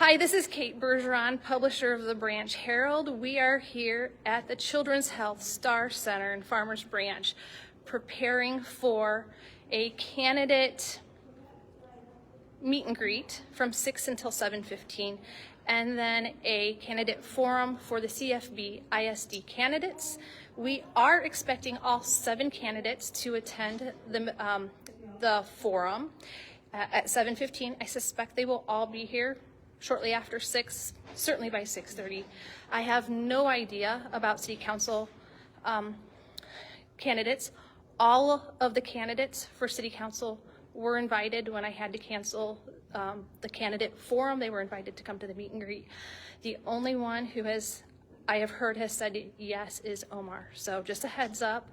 Hi, this is Kate Bergeron, publisher of the Branch Herald. We are here at the Children's Health Star Center in Farmers Branch, preparing for a candidate meet and greet from 6 until 7:15, and then a candidate forum for the CFBISD candidates. We are expecting all 7 candidates to attend the forum at 7:15. I suspect they will all be here shortly after 6, certainly by 6:30. I have no idea about City Council candidates. All of the candidates for City Council were invited when I had to cancel the candidate forum. They were invited to come to the meet and greet. The only one who I have heard has said yes is Omar. So just a heads up,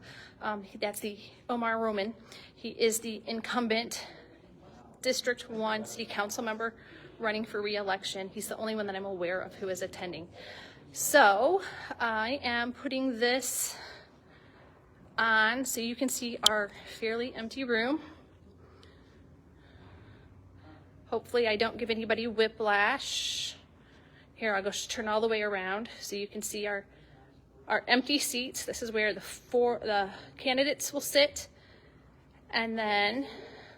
that's the Omar Roman. He is the incumbent District 1 City Council member running for re-election. He's the only one that I'm aware of who is attending. So I am putting this on so you can see our fairly empty room. Hopefully I don't give anybody whiplash. Here, I'll go turn all the way around so you can see our empty seats. This is where the candidates will sit. And then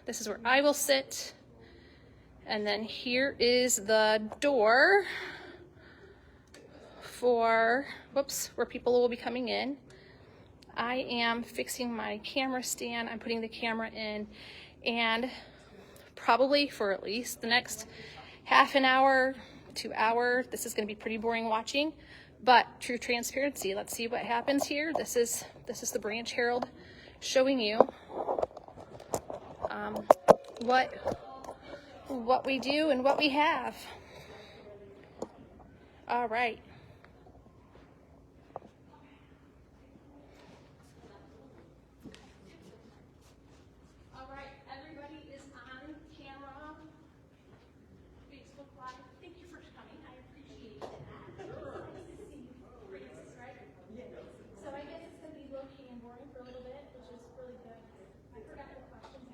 this is where I will sit. And then here is the door for, where people will be coming in. I am fixing my camera stand. I'm putting the camera in, and probably for at least the next half an hour to hour, this is going to be pretty boring watching, but true transparency. Let's see what happens here. This is the Branch Herald showing you what we do and what we have. All right. All right, everybody is on camera. Facebook Live. Thank you for coming. I appreciate that. Nice to see you. Right? So I guess it's going to be low-key and boring for a little bit, which is really good. I forgot the questions.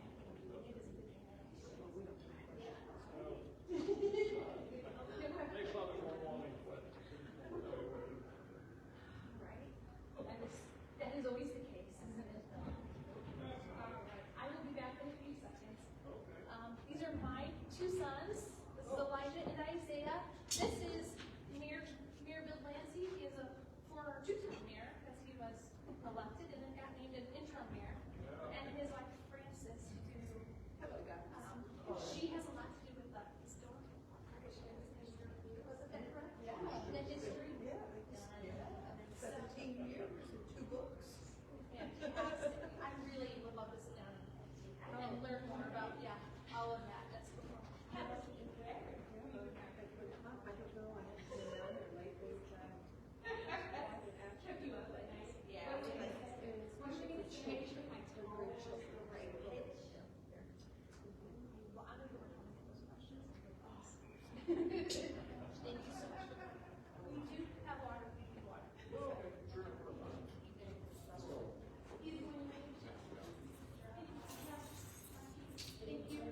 That is always the case, isn't it? I will be back in a few seconds. These are my 2 sons. This is Elijah and Isaiah. This is Mayor Villafrance. He is a former 2-term mayor because he was elected and then got named an interim mayor. And his wife Frances, she has a lot to do with the historical preparation. Wasn't that correct? Yeah. The history. Yeah. 17 years and 2 books. I really would love to sit down and learn more about all of that. That's cool. I don't know. Check you out, but nice. Yeah. Well, I'm going to work on those questions. Thank you so much. We do have water. We need water. Thank you.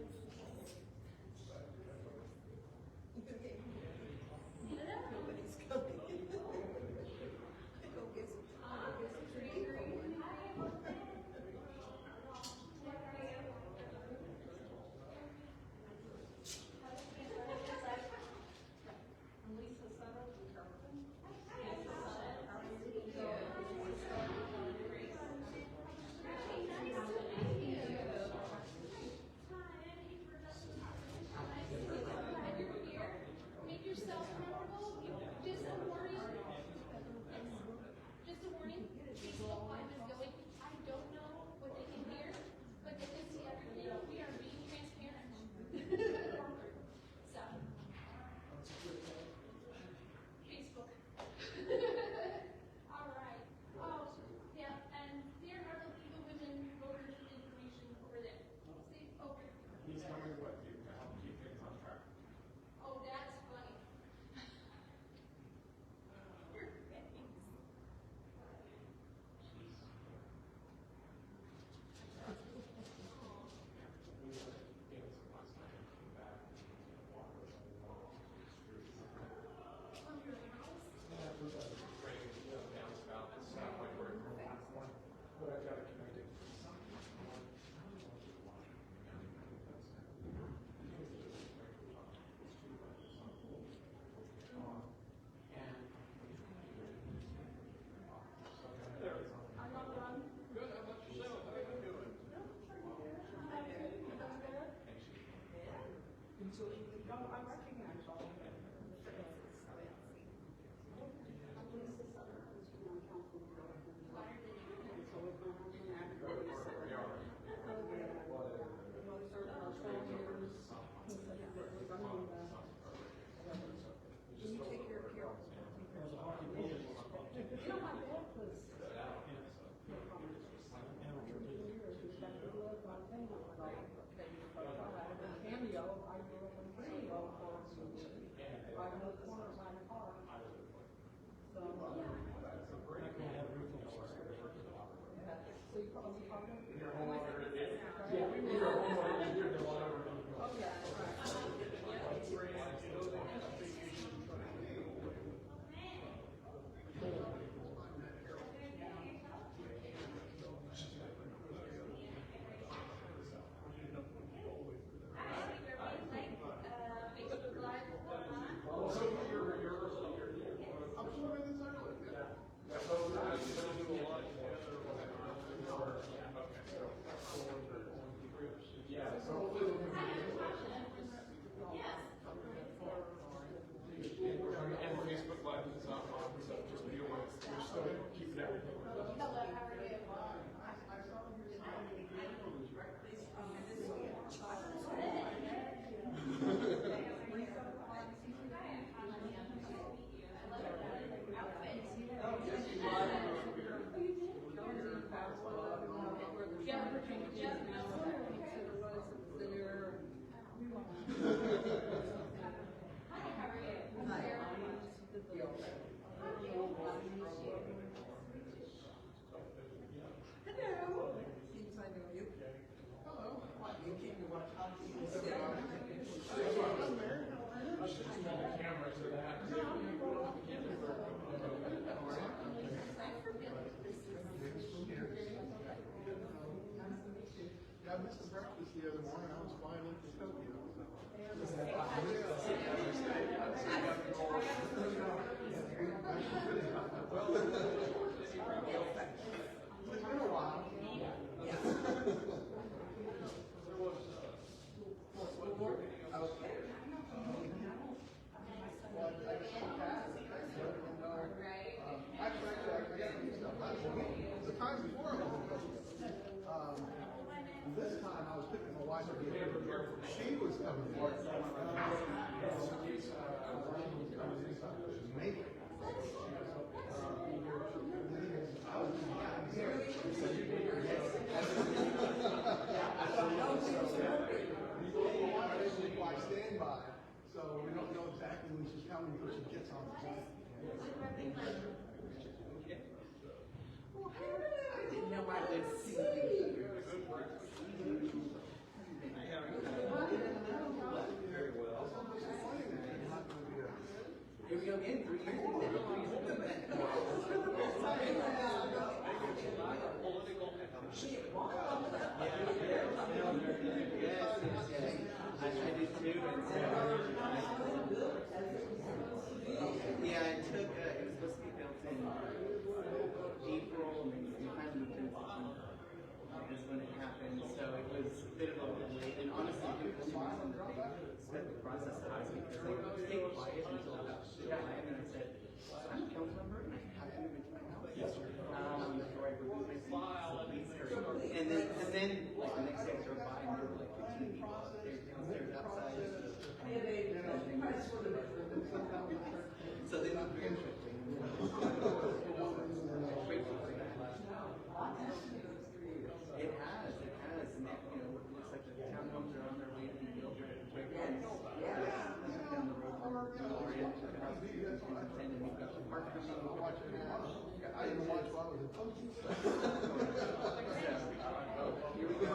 No, I recognize all of them. You take care of Carol. You know, my dad was. Cameo, I grew up in Cameo for right in the corner of my car. So, yeah. So you call me Palomo? You're a homeowner. Yeah, we were a homeowner. Oh, yeah, right. Facebook Live is not on, so just be aware. We're still keeping everything. Hello. Seems I know you. Hello. You came to watch hockey. I should turn on the camera to that. Yeah, I missed the breakfast the other morning. I was flying into Tokyo. It's been a while. The times before I was this time I was picking my wife up. She was coming for it. By standby, so we don't know exactly when she's coming until she gets on the plane. Well, I didn't know I would see you. Very well. Here we go again, 3 years. I did too. Yeah, it took, it was supposed to be built in April, and then we kind of moved in September. Is when it happened, so it was a bit of a delay. And honestly, the only reason that they sped the process up is because they would stay quiet until about July, and then I said, I'm a council member, and I have to move into my house. Yes, sir. Before I release my file, and then like the next day I drove by, and there were like 15 people up there downstairs outside. So they moved very quickly. It has, and it looks like the townhomes are on their way to be built. Down the road from Gloria to the house, and we've got the park coming. I didn't watch while I was in Tokyo. Here we go.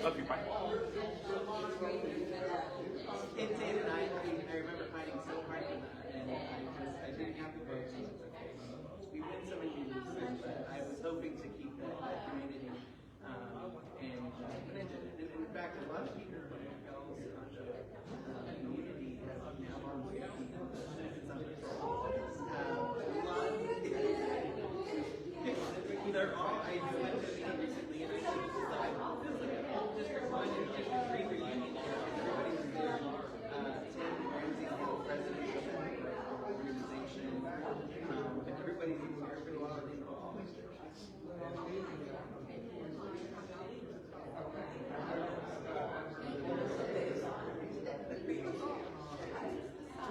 Love you, bye. And Dan and I remember fighting so hard for that, and I didn't have the votes, and it's okay. We win some and we lose some, but I was hoping to keep that community, and I did. And in fact, a lot of people from the community have now gone to it's under control. A lot of they're all, I went to a meeting recently and I think it was like a whole district one and district three reunion. Everybody was there. Tim Ramsey, the president of the organization. Everybody was really involved.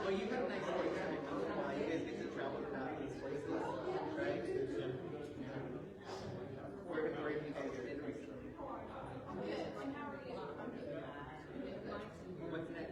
Well, you have a nice program. You guys get to travel around these places, right? Where have you guys been recently? What's next?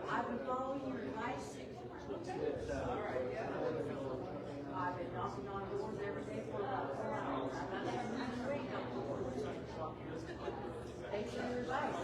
I've been following your advice. I've been knocking on doors every day for about 4 hours. I've done that in 3 doors. Thanks for your advice.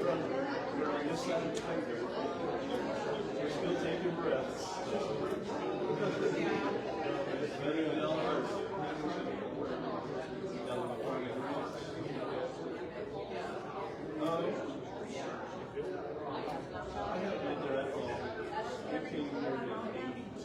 You're on this side of the finger. You're still taking breaths. Better than all ours. I have been there at all. 15 years in the 80s.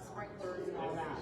Sprinklers and all that.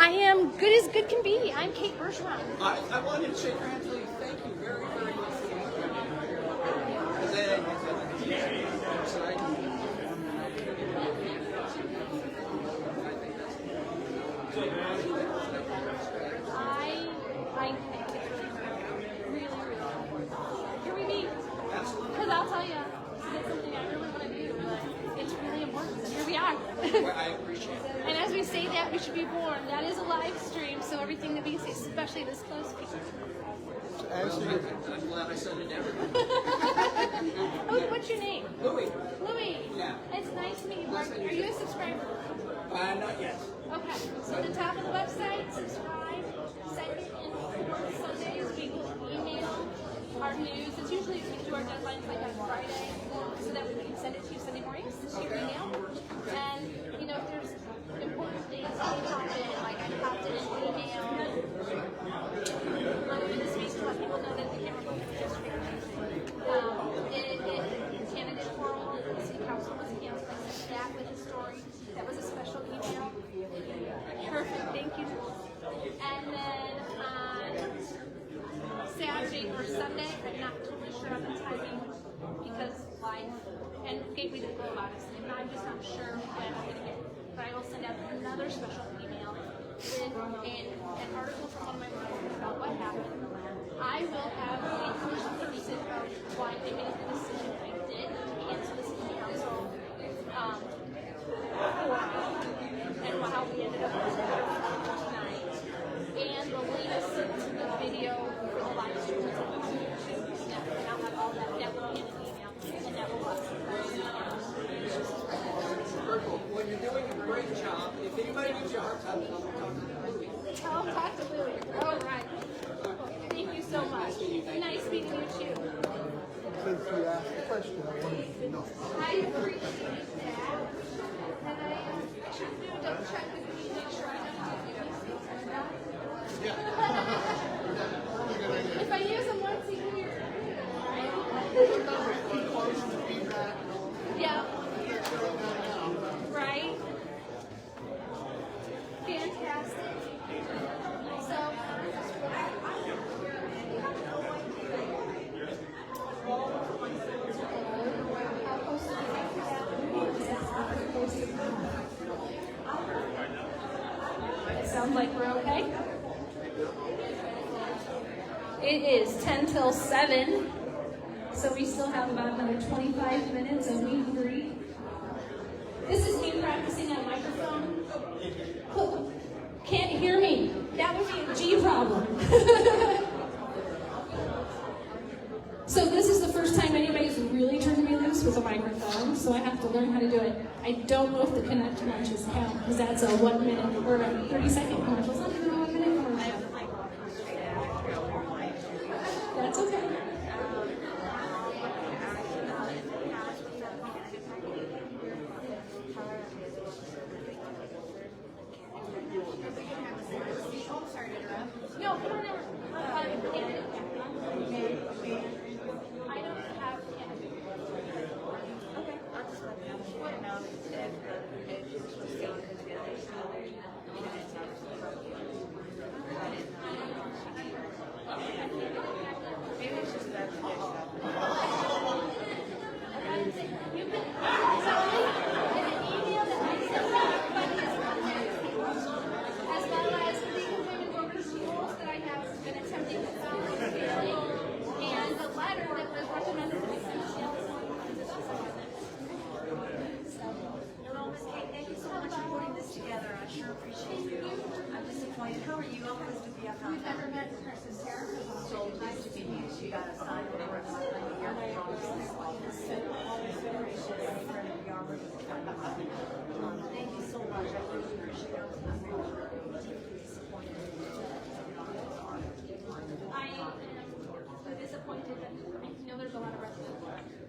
I am good as good can be. I'm Kate Bergeron. I wanted to shake your hands with you. Thank you very, very much for being here. I think it's really, really important. Here we meet. Because I'll tell you, it's something I really want to do, but it's really important. So here we are. Well, I appreciate it. And as we say that, we should be warned. That is a live stream, so everything that we say, especially this close. I'm glad I said it ever. Oh, what's your name? Louis. Louis. Yeah. It's nice to meet you, Mark. Are you a subscriber? Not yet. Okay. So at the top of the website, subscribe. Second and fourth Sundays, we will email our news. It's usually we do our deadlines like on Friday, so that we can send it to you Sunday mornings to your email. And you know, if there's important things that pop in, like I popped in an email earlier this week to let people know that the camera vote was yesterday. Candidate forum in the city council was canceled. I sent that with a story. That was a special email. Perfect, thank you. And then on Saturday or Sunday, I'm not totally sure on the timing because life and Gateway didn't know about it, and I'm just not sure when I'm going to get it. But I will send out another special email with an article from one of my writers about what happened. I will have a first person of why they made the decision I did to cancel the city council and how we ended up tonight. And the latest video for the live stream is on YouTube. And I'll have all that. That will be in an email. And that will work. Very cool. Well, you're doing a great job. If anybody gives you a hard time, talk to Louis. I'll talk to Louis. All right. Thank you so much. Nice meeting you too. Since you asked the question, I wanted to know. I appreciate that. And I should do a double check with you, make sure I don't do if I use them once a year, yeah. Right? Fantastic. So, it sounds like we're okay. It is 10 till 7, so we still have about another 25 minutes of meet and greet. This is me practicing on a microphone. Oh, can't hear me. That would be a G problem. So this is the first time anybody's really turned me loose with a microphone, so I have to learn how to do it. I don't know if the connect lunches count, because that's a 1 minute or a 30-second commercial. It's not even a 1 minute commercial. That's okay. No, come on over. I don't have candidate. Okay. I'll just let you know if it's supposed to maybe it's just that you've been in an email that I sent everybody as well as the employment workers rules that I have been attempting to follow and the letter that was recommended by Thank you so much for putting this together. I sure appreciate you. I'm disappointed. How are you? I'm pleased to be up on We've never met in person, Sarah. So nice to meet you. She got a sign over at my year from Thank you so much. I really appreciate it. I'm very disappointed. I am disappointed that I know there's a lot of residents.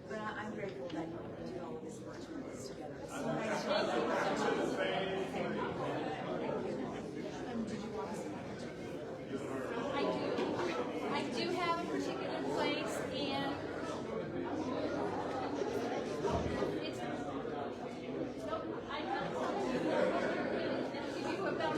But I'm grateful that you did all of this work to put this together. It's so nice to I do have a particular place, and it's nope, I'm not. If you about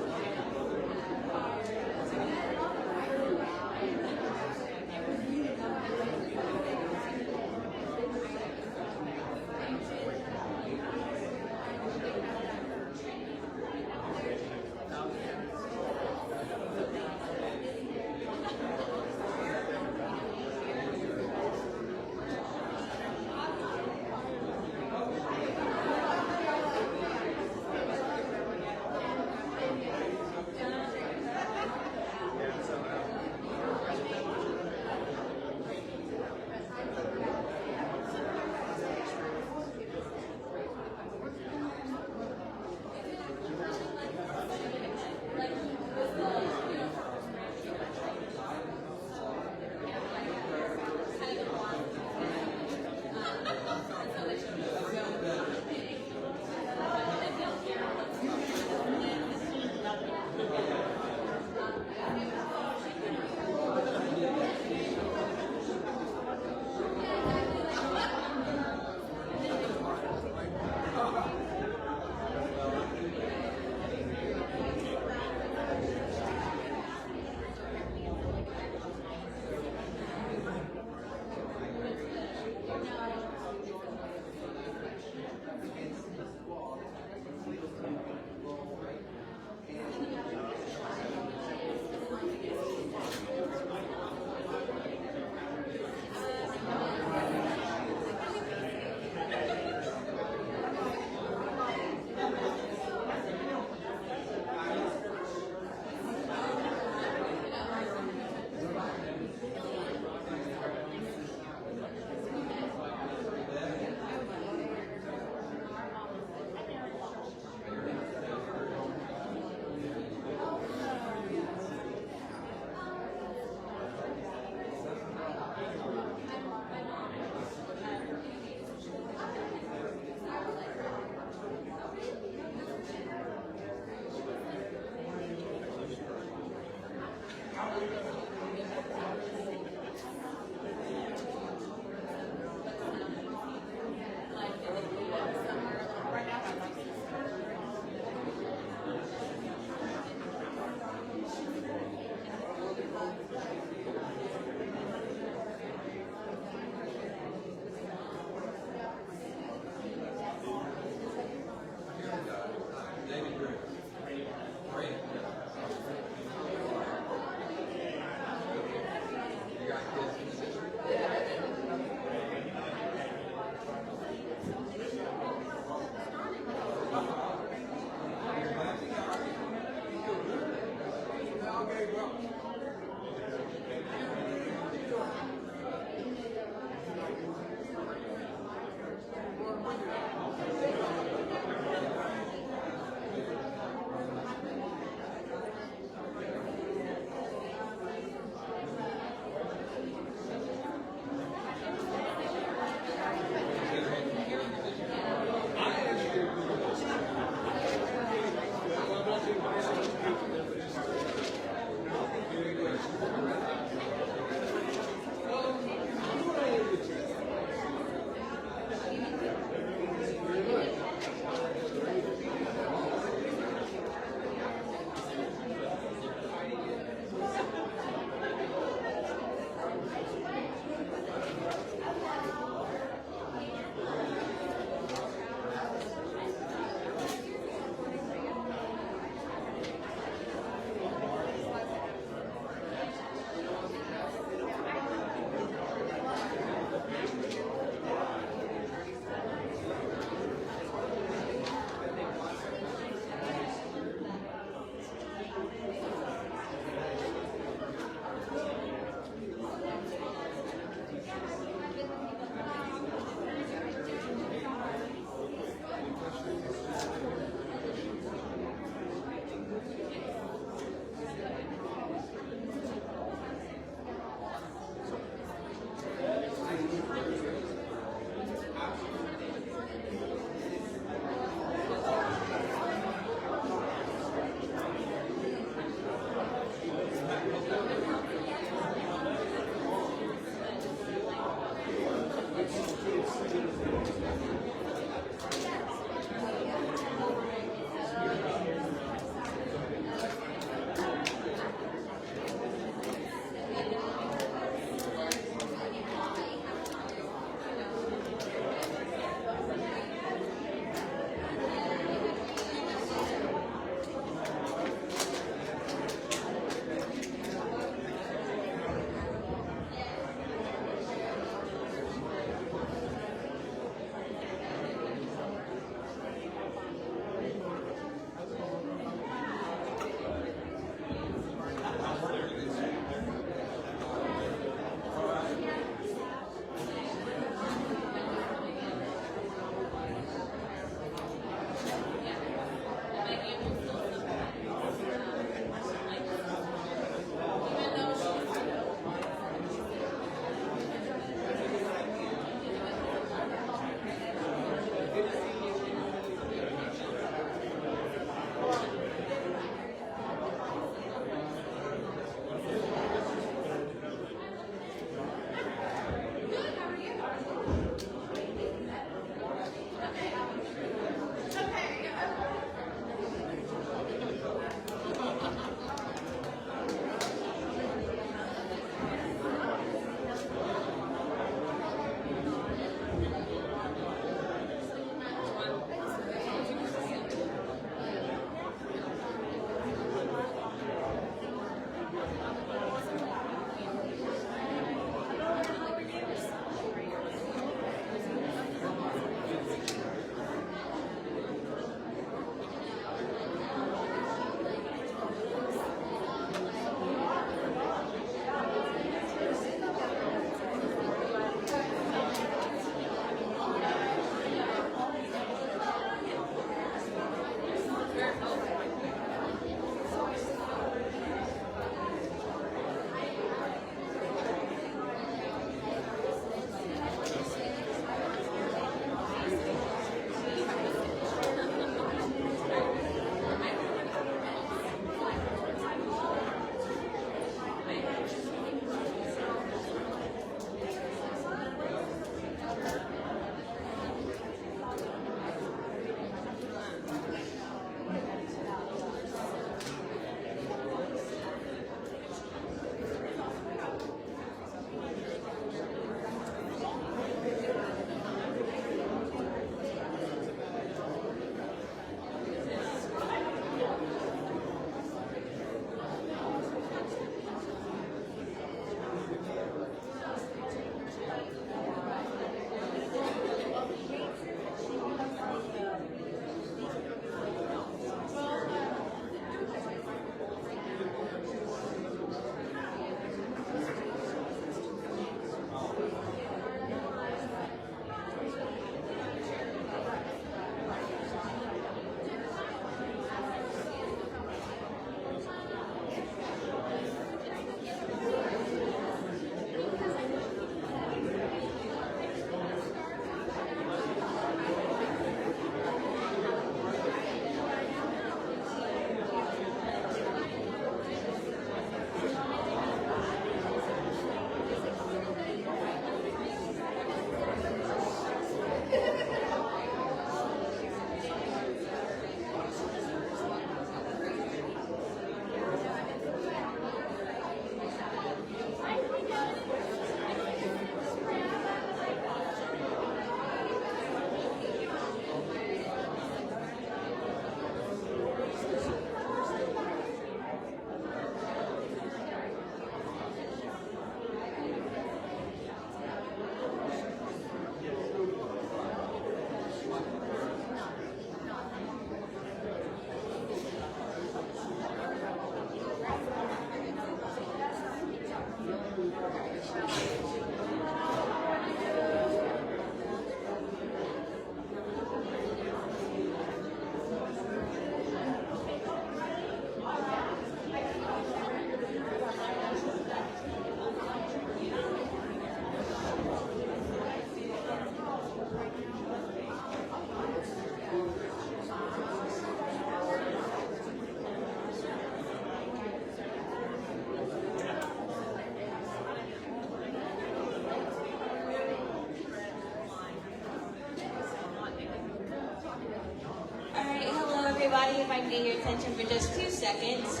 everybody, if I can get your attention for just 2 seconds.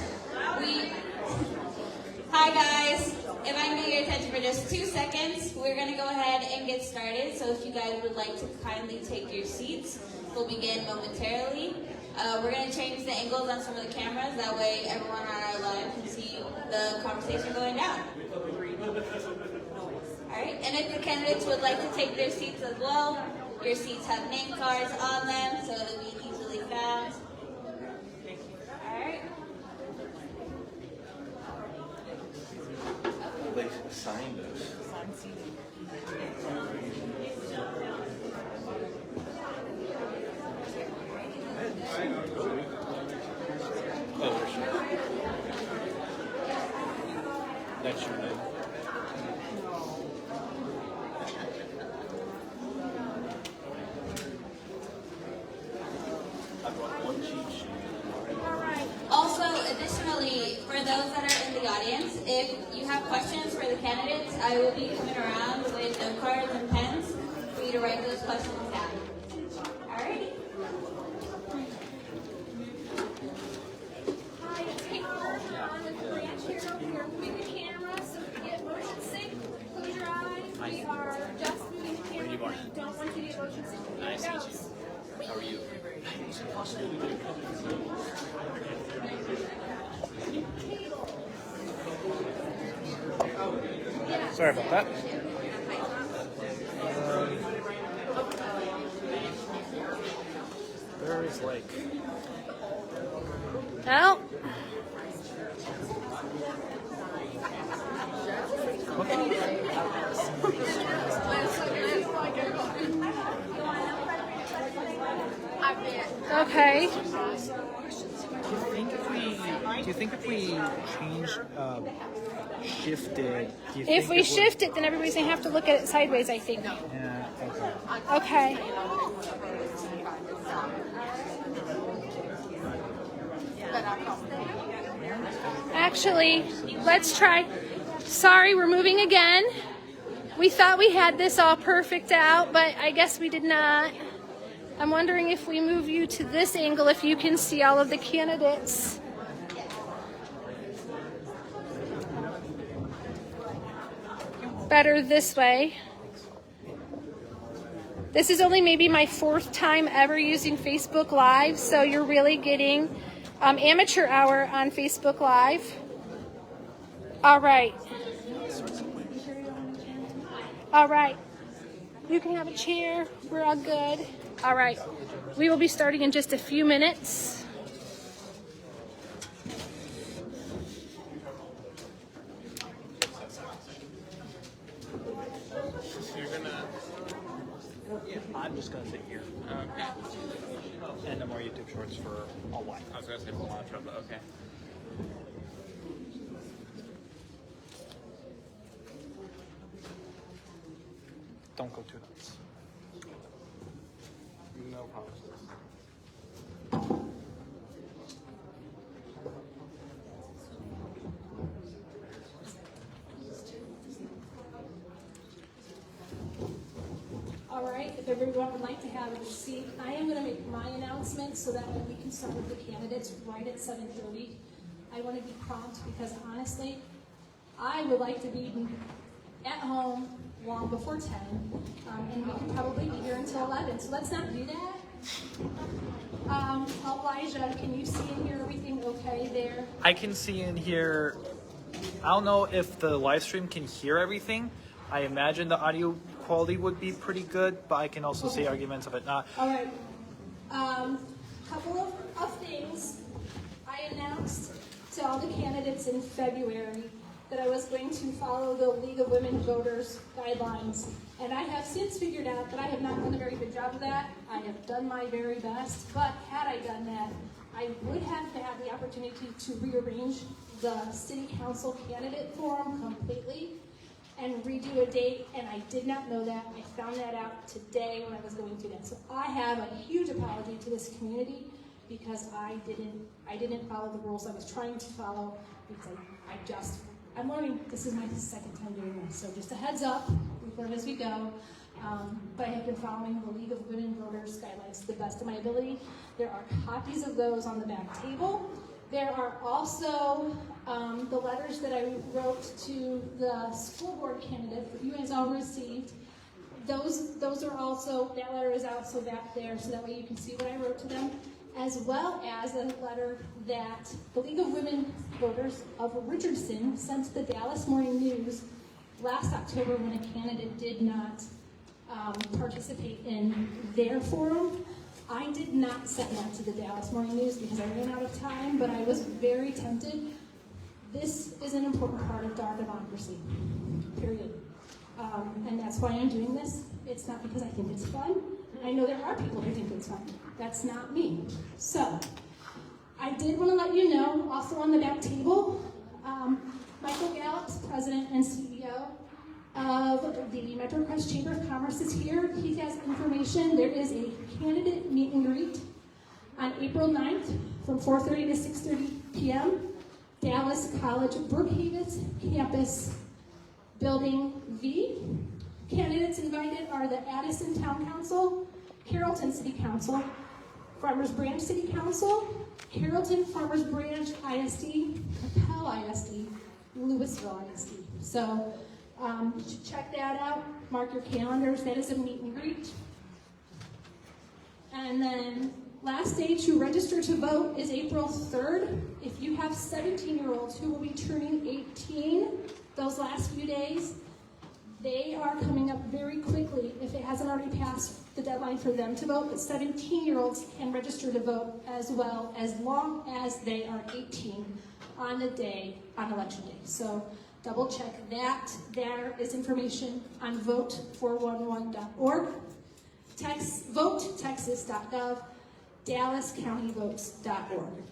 Hi guys, if I can get your attention for just 2 seconds, we're going to go ahead and get started. So if you guys would like to kindly take your seats, we'll begin momentarily. We're going to change the angles on some of the cameras, that way everyone on our live can see the conversation going down. Alright, and if the candidates would like to take their seats as well, your seats have name cards on them, so it'll be easily found. Alright. They signed us. Oh, for sure. That's your name. I brought one cheat sheet. Also, additionally, for those that are in the audience, if you have questions for the candidates, I will be coming around with note cards and pens for you to write those questions down. Alrighty? Hi, it's Taylor on with the branch here. We are moving the camera so we get motion sick. Close your eyes. We are just moving the camera. We don't want you to get motion sick. Nice to meet you. How are you? Sorry about that. There is like... Oh. Okay. Do you think if we change, shifted, do you If think we it shift it, then everybody's gonna have to look at it sideways, I think. Yeah, Okay. okay. Actually, let's try. Sorry, we're moving again. We thought we had this all perfect out, but I guess we did not. I'm wondering if we move you to this angle, if you can see all of the candidates. Better this way. This is only maybe my 4th time ever using Facebook Live, so you're really getting amateur hour on Facebook Live. All right. All right. You can have a chair. We're all good. All right. We will be starting in just a few minutes. You're gonna... I'm just gonna sit here. Okay. And no more YouTube shorts for a while. I was gonna say for a lot of trouble. Okay. Don't go too nuts. No promises. All right, if everyone would like to have a seat, I am going to make my announcement so that way we can start with the candidates right at 7:30. I want to be prompt because honestly, I would like to be at home long before 10, and we can probably be here until 11. So let's not do that. Elijah, can you see and hear everything okay there? I can see and hear. I don't know if the live stream can hear everything. I imagine the audio quality would be pretty good, but I can also see arguments of it not. All right. Couple of things. I announced to all the candidates in February that I was going to follow the League of Women Voters guidelines. And I have since figured out that I have not done a very good job of that. I have done my very best, but had I done that, I would have had the opportunity to rearrange the city council candidate forum completely and redo a date, and I did not know that. I found that out today when I was going through that. So I have a huge apology to this community because I didn't follow the rules I was trying to follow because I'm learning. This is my 2nd time doing this, so just a heads up. We learn as we go. but I have been following the League of Women Voters guidelines to the best of my ability. There are copies of those on the back table. There are also the letters that I wrote to the school board candidate that you guys all received. Those are also, that letter is also back there, so that way you can see what I wrote to them, as well as a letter that the League of Women Voters of Richardson sent to the Dallas Morning News last October when a candidate did not participate in their forum. I did not send that to the Dallas Morning News because I ran out of time, but I was very tempted. This is an important part of our democracy, period. And that's why I'm doing this. It's not because I think it's fun. I know there are people who think it's fun. That's not me. So, I did want to let you know, also on the back table, Michael Gallops, President and CEO of the Metrocrest Chamber of Commerce is here. He has information. There is a candidate meet and greet on April 9th from 4:30 to 6:30 p.m. Dallas College Brookhaven's campus, Building V. Candidates invited are the Addison Town Council, Carrollton City Council, Farmers Branch City Council, Carrollton Farmers Branch ISD, Capel ISD, Louisville ISD. So you should check that out. Mark your calendars. That is a meet and greet. And then last day to register to vote is April 3rd. If you have 17-year-olds who will be turning 18 those last few days, they are coming up very quickly if it hasn't already passed the deadline for them to vote. But 17-year-olds can register to vote as well, as long as they are 18 on the day, on election day. So double check that. There is information on vote411.org, votetexas.gov, dallascountyvotes.org.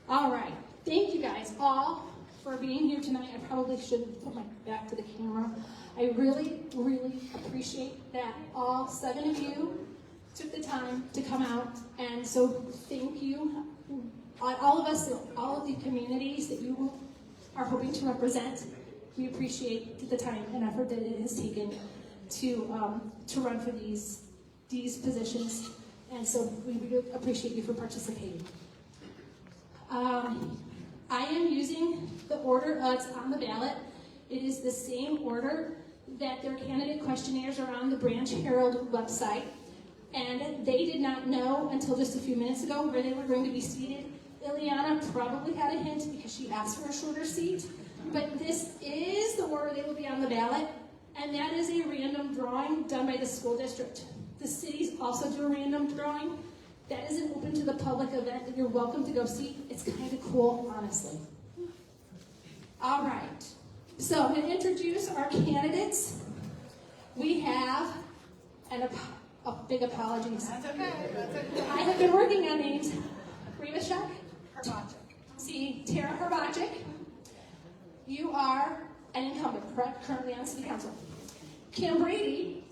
All right. Thank you guys all for being here tonight. I probably should put my back to the camera. I really, really appreciate that all 7 of you took the time to come out. And so thank you. All of us, all of the communities that you are hoping to represent, we appreciate the time and effort that it has taken to run for these positions. And so we really appreciate you for participating. I am using the order that's on the ballot. It is the same order that their candidate questionnaires are on the Branch Herald website. And they did not know until just a few minutes ago where they were going to be seated. Ileana probably had a hint because she asked for a shorter seat. But this is the order they will be on the ballot. And that is a random drawing done by the school district. The cities also do a random drawing. That is an open to the public event that you're welcome to go see. It's kind of cool, honestly. All right. So I'm going to introduce our candidates. We have, and a big apologies. That's okay. That's okay. I have been working on names. Reva Schack. See, Tara Herbacek. You are an incumbent, correct? Currently on City Council. Kim Brady,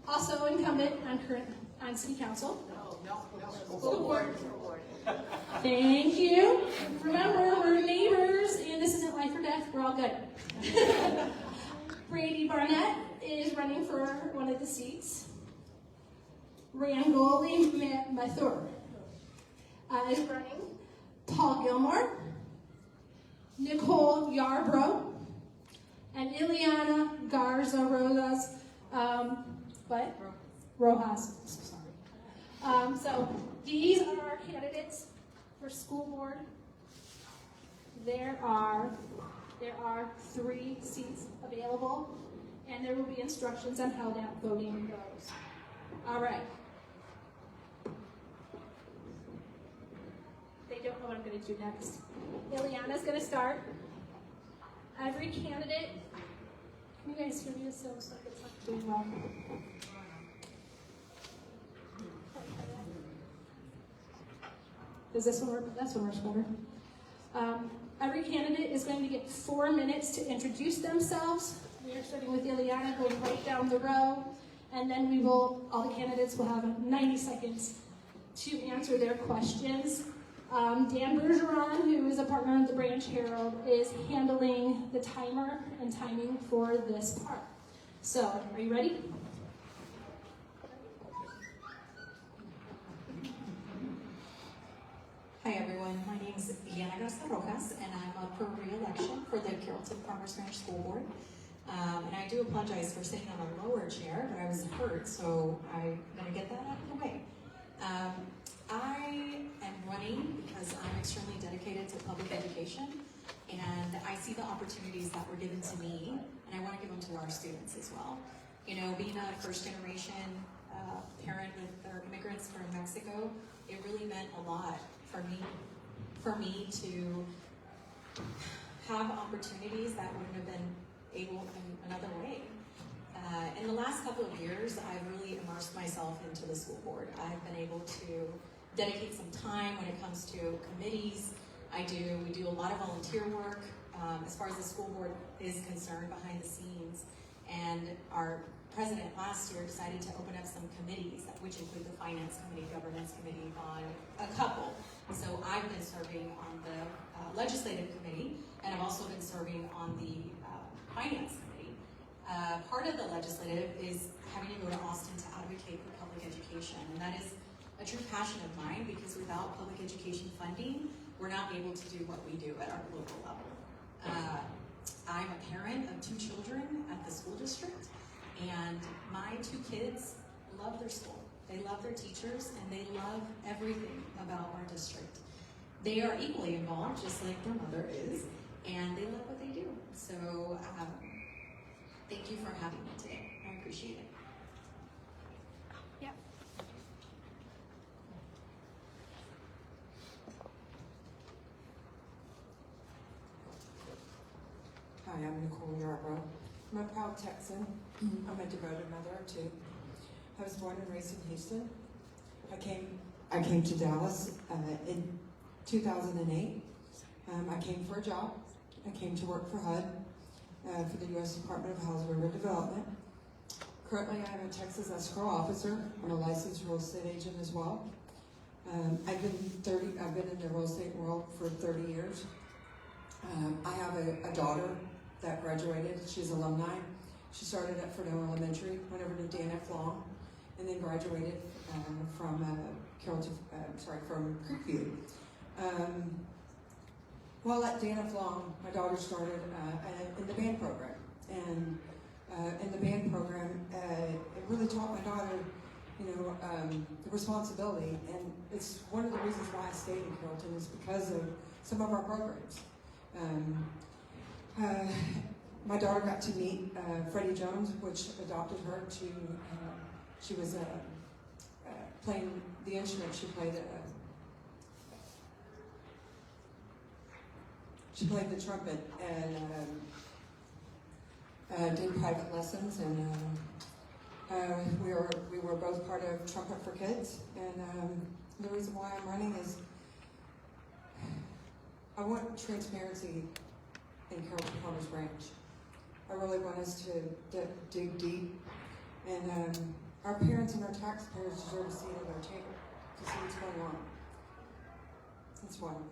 also incumbent on City Council. School board. Thank you. Remember, we're neighbors, and this isn't life or death. We're all good. Brady Barnett is running for one of the seats. Rangoli Mathur is running. Paul Gilmore, Nicole Yarbrough, and Ileana Garza Rojas. Rojas. So these are our candidates for school board. There are 3 seats available, and there will be instructions on how that voting goes. All right. They don't know what I'm going to do next. Ileana's going to start. Every candidate, can you guys hear me? So it's not doing well. Does this one work? That's one works better. Every candidate is going to get 4 minutes to introduce themselves. We are starting with Ileana, going right down the row, and then all the candidates will have 90 seconds to answer their questions. Dan Bergeron, who is a partner of the Branch Herald, is handling the timer and timing for this part. So, are you ready? Hi everyone, my name is Diana Garza-Rojas and I'm up for re-election for the Carrollton Farmers Branch School Board. And I do apologize for sitting on a lower chair, but I was hurt, so I'm gonna get that out of the way. I am running because I'm extremely dedicated to public education and I see the opportunities that were given to me and I want to give them to our students as well. You know, being a first generation parent with or immigrants from Mexico, it really meant a lot for me to have opportunities that wouldn't have been able in another way. In the last couple of years, I've really immersed myself into the school board. I've been able to dedicate some time when it comes to committees. We do a lot of volunteer work as far as the school board is concerned behind the scenes. And our president last year decided to open up some committees, which include the finance committee, governance committee, on a couple. So I've been serving on the legislative committee, and I've also been serving on the finance committee. Part of the legislative is having to go to Austin to advocate for public education, and that is a true passion of mine because without public education funding, we're not able to do what we do at our local level. I'm a parent of 2 children at the school district, and my 2 kids love their school. They love their teachers, and they love everything about our district. They are equally involved, just like their mother is, and they love what they do. So thank you for having me today. I appreciate it. Yeah. Hi, I'm Nicole Yarbrough. I'm a proud Texan. I'm a devoted mother of 2. I was born and raised in Houston. I came to Dallas in 2008. I came for a job. I came to work for HUD, for the U.S. Department of Housing and Urban Development. Currently, I'm a Texas escrow officer. I'm a licensed real estate agent as well. I've been in the real estate world for 30 years. I have a daughter that graduated. She's alumni. She started at Fresno Elementary, went over to Dan F. Long, and then graduated from Creekview. While at Dan F. Long, my daughter started in the band program, and in the band program, it really taught my daughter, the responsibility, and it's one of the reasons why I stayed in Carrollton is because of some of our programs. My daughter got to meet Freddie Jones, which adopted her to, she was playing the instrument, she played the trumpet and did private lessons, and we were both part of Trumpet for Kids, and the reason why I'm running is I want transparency in Carrollton Farmers Branch. I really want us to dig deep, and our parents and our taxpayers deserve a seat at our table to see what's going on. That's why I'm here.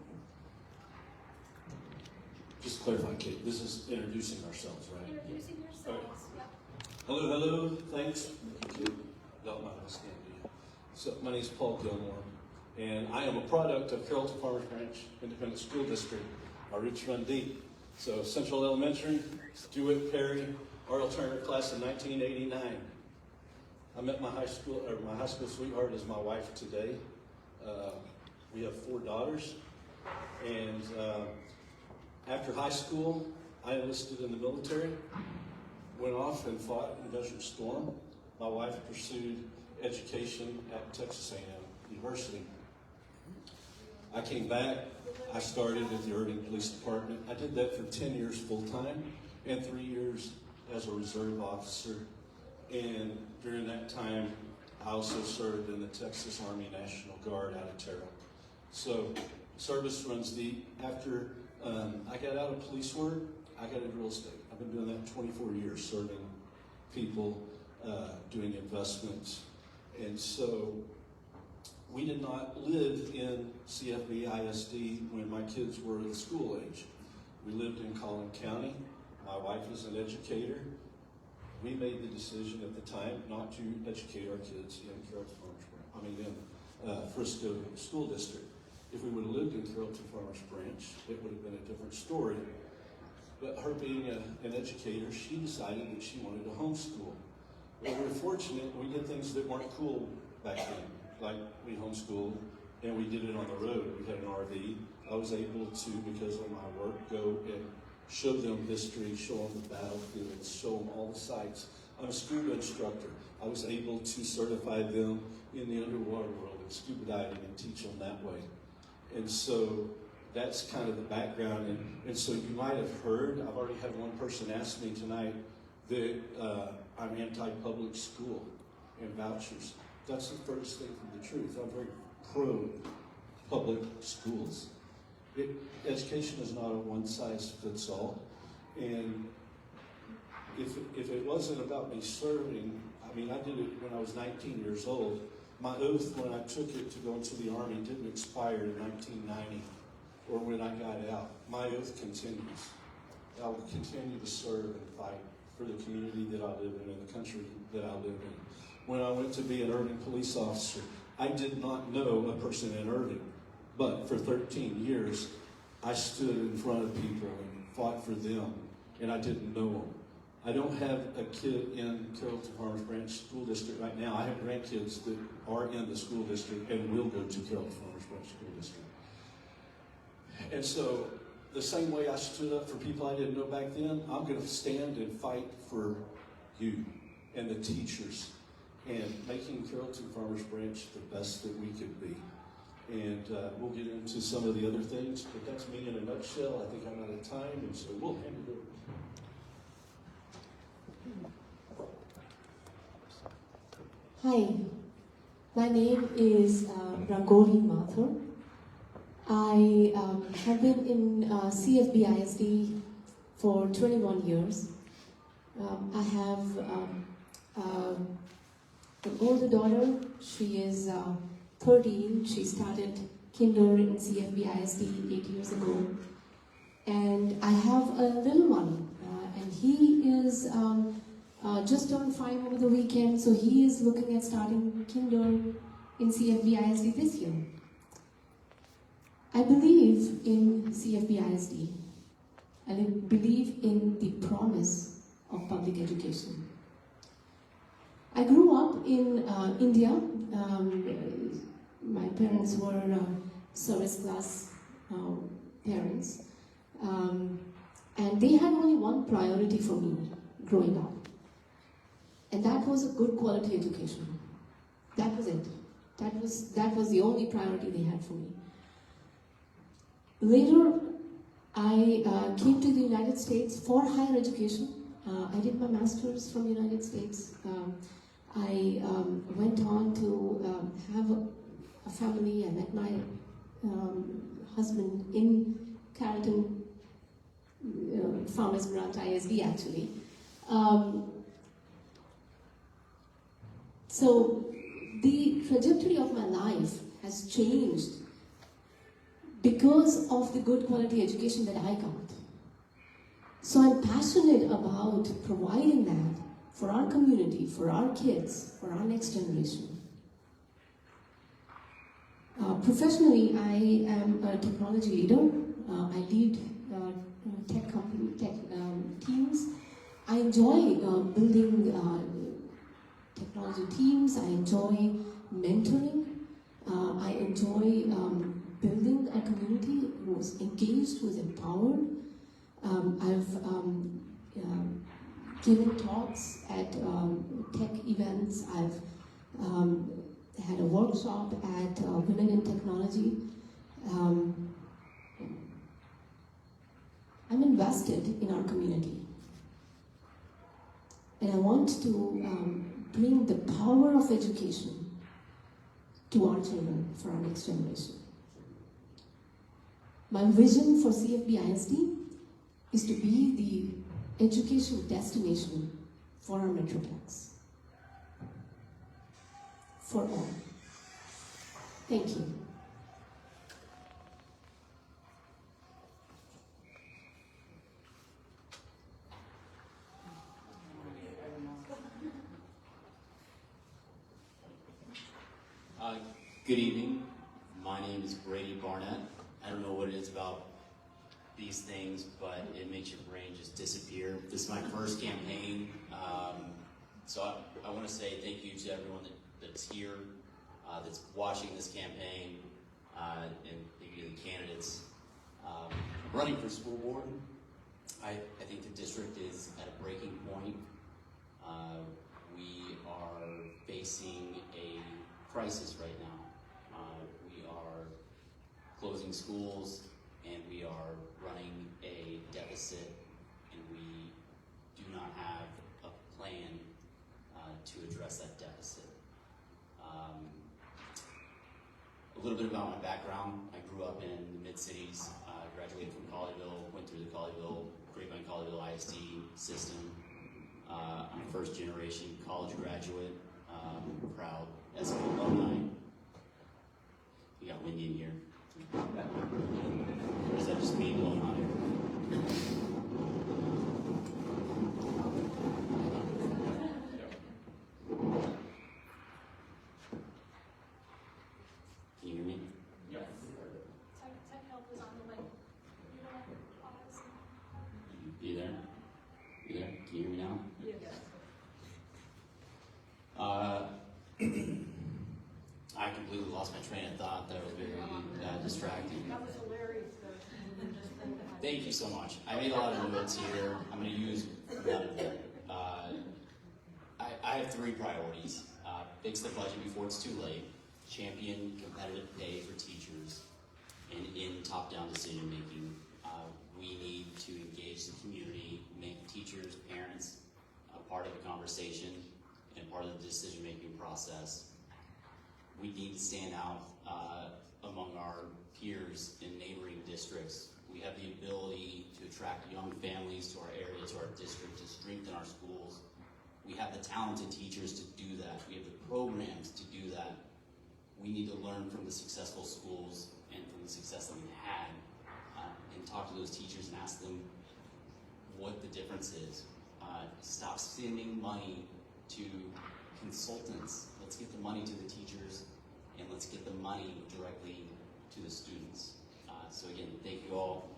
Just to clarify, Kate, this is introducing ourselves, right? Introducing yourselves. Okay. Hello, thanks. Don't mind us, can't do you. So, my name is Paul Gilmore, and I am a product of Carrollton Farmers Branch Independent School District. Our roots run deep. So, Central Elementary, DeWitt Perry, R.L. Turner class of 1989. I met my high school sweetheart is my wife today. We have 4 daughters, and after high school, I enlisted in the military, went off and fought in Desert Storm. My wife pursued education at Texas A&M University. I came back, I started at the Irving Police Department. I did that for 10 years full-time and 3 years as a reserve officer. And during that time, I also served in the Texas Army National Guard out of Terrell. So service runs deep. After I got out of police work, I got into real estate. I've been doing that 24 years, serving people, doing investments. And so We did not live in CFBISD when my kids were in school age. We lived in Collin County. My wife is an educator. We made the decision at the time not to educate our kids in Carrollton Farmers Branch. I mean, in Frisco School District. If we would have lived in Carrollton Farmers Branch, it would have been a different story. But her being an educator, she decided that she wanted to homeschool. Well, we were fortunate. We did things that weren't cool back then. Like we homeschooled, and we did it on the road. We had an RV. I was able to, because of my work, go and show them history, show them the battlefields, show them all the sites. I'm a scuba instructor. I was able to certify them in the underwater world in scuba diving and teach them that way. And so that's kind of the background. And so you might have heard, I've already had one person ask me tonight that I'm anti-public school and vouchers. That's the furthest thing from the truth. I'm very pro-public schools. Education is not a one-size-fits-all. And if it wasn't about me serving, I mean, I did it when I was 19 years old. My oath when I took it to go into the Army didn't expire in 1990 or when I got out. My oath continues. I will continue to serve and fight for the community that I live in and the country that I live in. When I went to be an Irving police officer, I did not know a person in Irving, but for 13 years, I stood in front of people and fought for them, and I didn't know them. I don't have a kid in Carrollton Farmers Branch School District right now. I have grandkids that are in the school district and will go to Carrollton Farmers Branch School District. And so, the same way I stood up for people I didn't know back then, I'm going to stand and fight for you and the teachers and making Carrollton Farmers Branch the best that we could be. And we'll get into some of the other things, but that's me in a nutshell. I think I'm out of time, and so we'll hand it over. Hi, my name is Rangoli Mathur. I have been in CFBISD for 21 years. I have an older daughter. She is 13. She started kinder in CFBISD 8 years ago. And I have a little one, and he is just turned 5 over the weekend, so he is looking at starting kinder in CFBISD this year. I believe in CFBISD. I believe in the promise of public education. I grew up in India. My parents were service class parents. And they had only one priority for me growing up. And that was a good quality education. That was it. That was the only priority they had for me. Later, I came to the United States for higher education. I did my master's from the United States. I went on to have a family. I met my husband in Carrollton Farmers Branch ISD actually. So the trajectory of my life has changed because of the good quality education that I got. So I'm passionate about providing that for our community, for our kids, for our next generation. Professionally, I am a technology leader. I lead tech teams. I enjoy building technology teams. I enjoy mentoring. I enjoy building a community who's engaged, who's empowered. I've given talks at tech events. I've had a workshop at Women in Technology. I'm invested in our community. And I want to bring the power of education to our children, for our next generation. My vision for CFBISD is to be the education destination for our Metroplex. For all. Thank you. Good evening. My name is Brady Barnett. I don't know what it is about these things, but it makes your brain just disappear. This is my first campaign, so I want to say thank you to everyone that's here, that's watching this campaign, and thank you to the candidates. Running for school board, I think the district is at a breaking point. We are facing a crisis right now. We are closing schools, and we are running a deficit, and we do not have a plan to address that deficit. A little bit about my background. I grew up in the mid-cities, graduated from Colleyville, went through the Colleyville ISD system. I'm a first-generation college graduate, proud SB alumni. We got windy in here. Or is that just me blowing hot air? Can you hear me? Yes. Tech help is on the way. You don't have to pause. You there? You there? Can you hear me now? Yes. I completely lost my train of thought. That was very distracting. That was hilarious, though. Thank you so much. I made a lot of notes here. I'm going to use none of them. I have three priorities. Fix the budget before it's too late. Champion competitive pay for teachers. And in top-down decision-making, we need to engage the community, make teachers, parents a part of the conversation and part of the decision-making process. We need to stand out among our peers in neighboring districts. We have the ability to attract young families to our area, to our district, to strengthen our schools. We have the talented teachers to do that. We have the programs to do that. We need to learn from the successful schools and from the success that we've had, and talk to those teachers and ask them what the difference is. Stop sending money to consultants. Let's get the money to the teachers, and let's get the money directly to the students. So again, thank you all,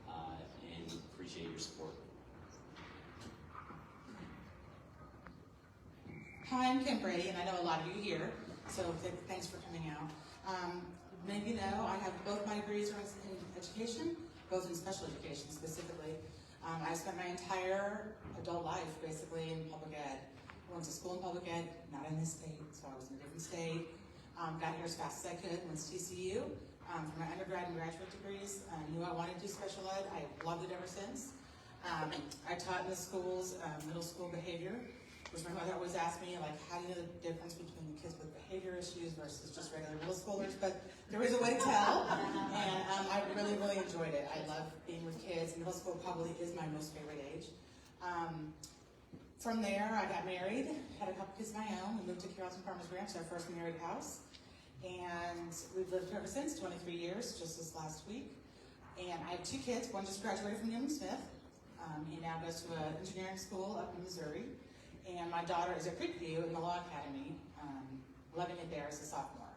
and appreciate your support. Hi, I'm Kim Brady, and I know a lot of you here, so thanks for coming out. Maybe you know, I have both my degrees are in education, both in special education specifically. I spent my entire adult life basically in public ed. I went to school in public ed, not in this state, so I was in a different state. Got here as fast as I could, went to TCU for my undergrad and graduate degrees. Knew I wanted to do special ed. I've loved it ever since. I taught in the schools, middle school behavior, which my mother always asked me, like, how do you know the difference between the kids with behavior issues versus just regular middle schoolers? But there is a way to tell, and I really, really enjoyed it. I love being with kids. Middle school probably is my most favorite age. From there, I got married, had a couple kids of my own. We moved to Carrollton Farmers Branch, our first married house. And we've lived here ever since, 23 years, just this last week. And I have two kids. One just graduated from Smith. He now goes to an engineering school up in Missouri. And my daughter is at Creekview in the Law Academy, loving it there as a sophomore.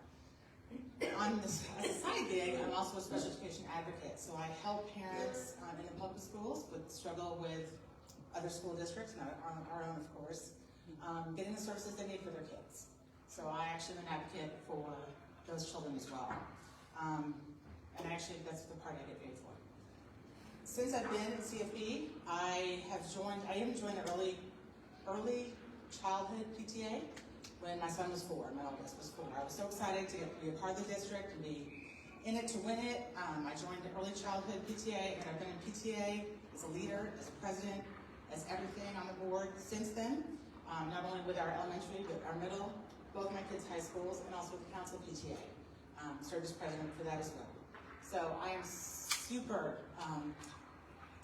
On this, as a side gig, I'm also a special education advocate. So I help parents in the public schools struggle with other school districts, not our own, of course, getting the services they need for their kids. So I actually am an advocate for those children as well. And actually, that's the part I get paid for. Since I've been in CFB, I even joined the early childhood PTA when my son was 4, my oldest was 4. I was so excited to be a part of the district and be in it to win it. I joined the early childhood PTA, and I've been in PTA as a leader, as a president, as everything on the board since then, not only with our elementary, but our middle, both my kids' high schools, and also with the council PTA. Served as president for that as well. So I am super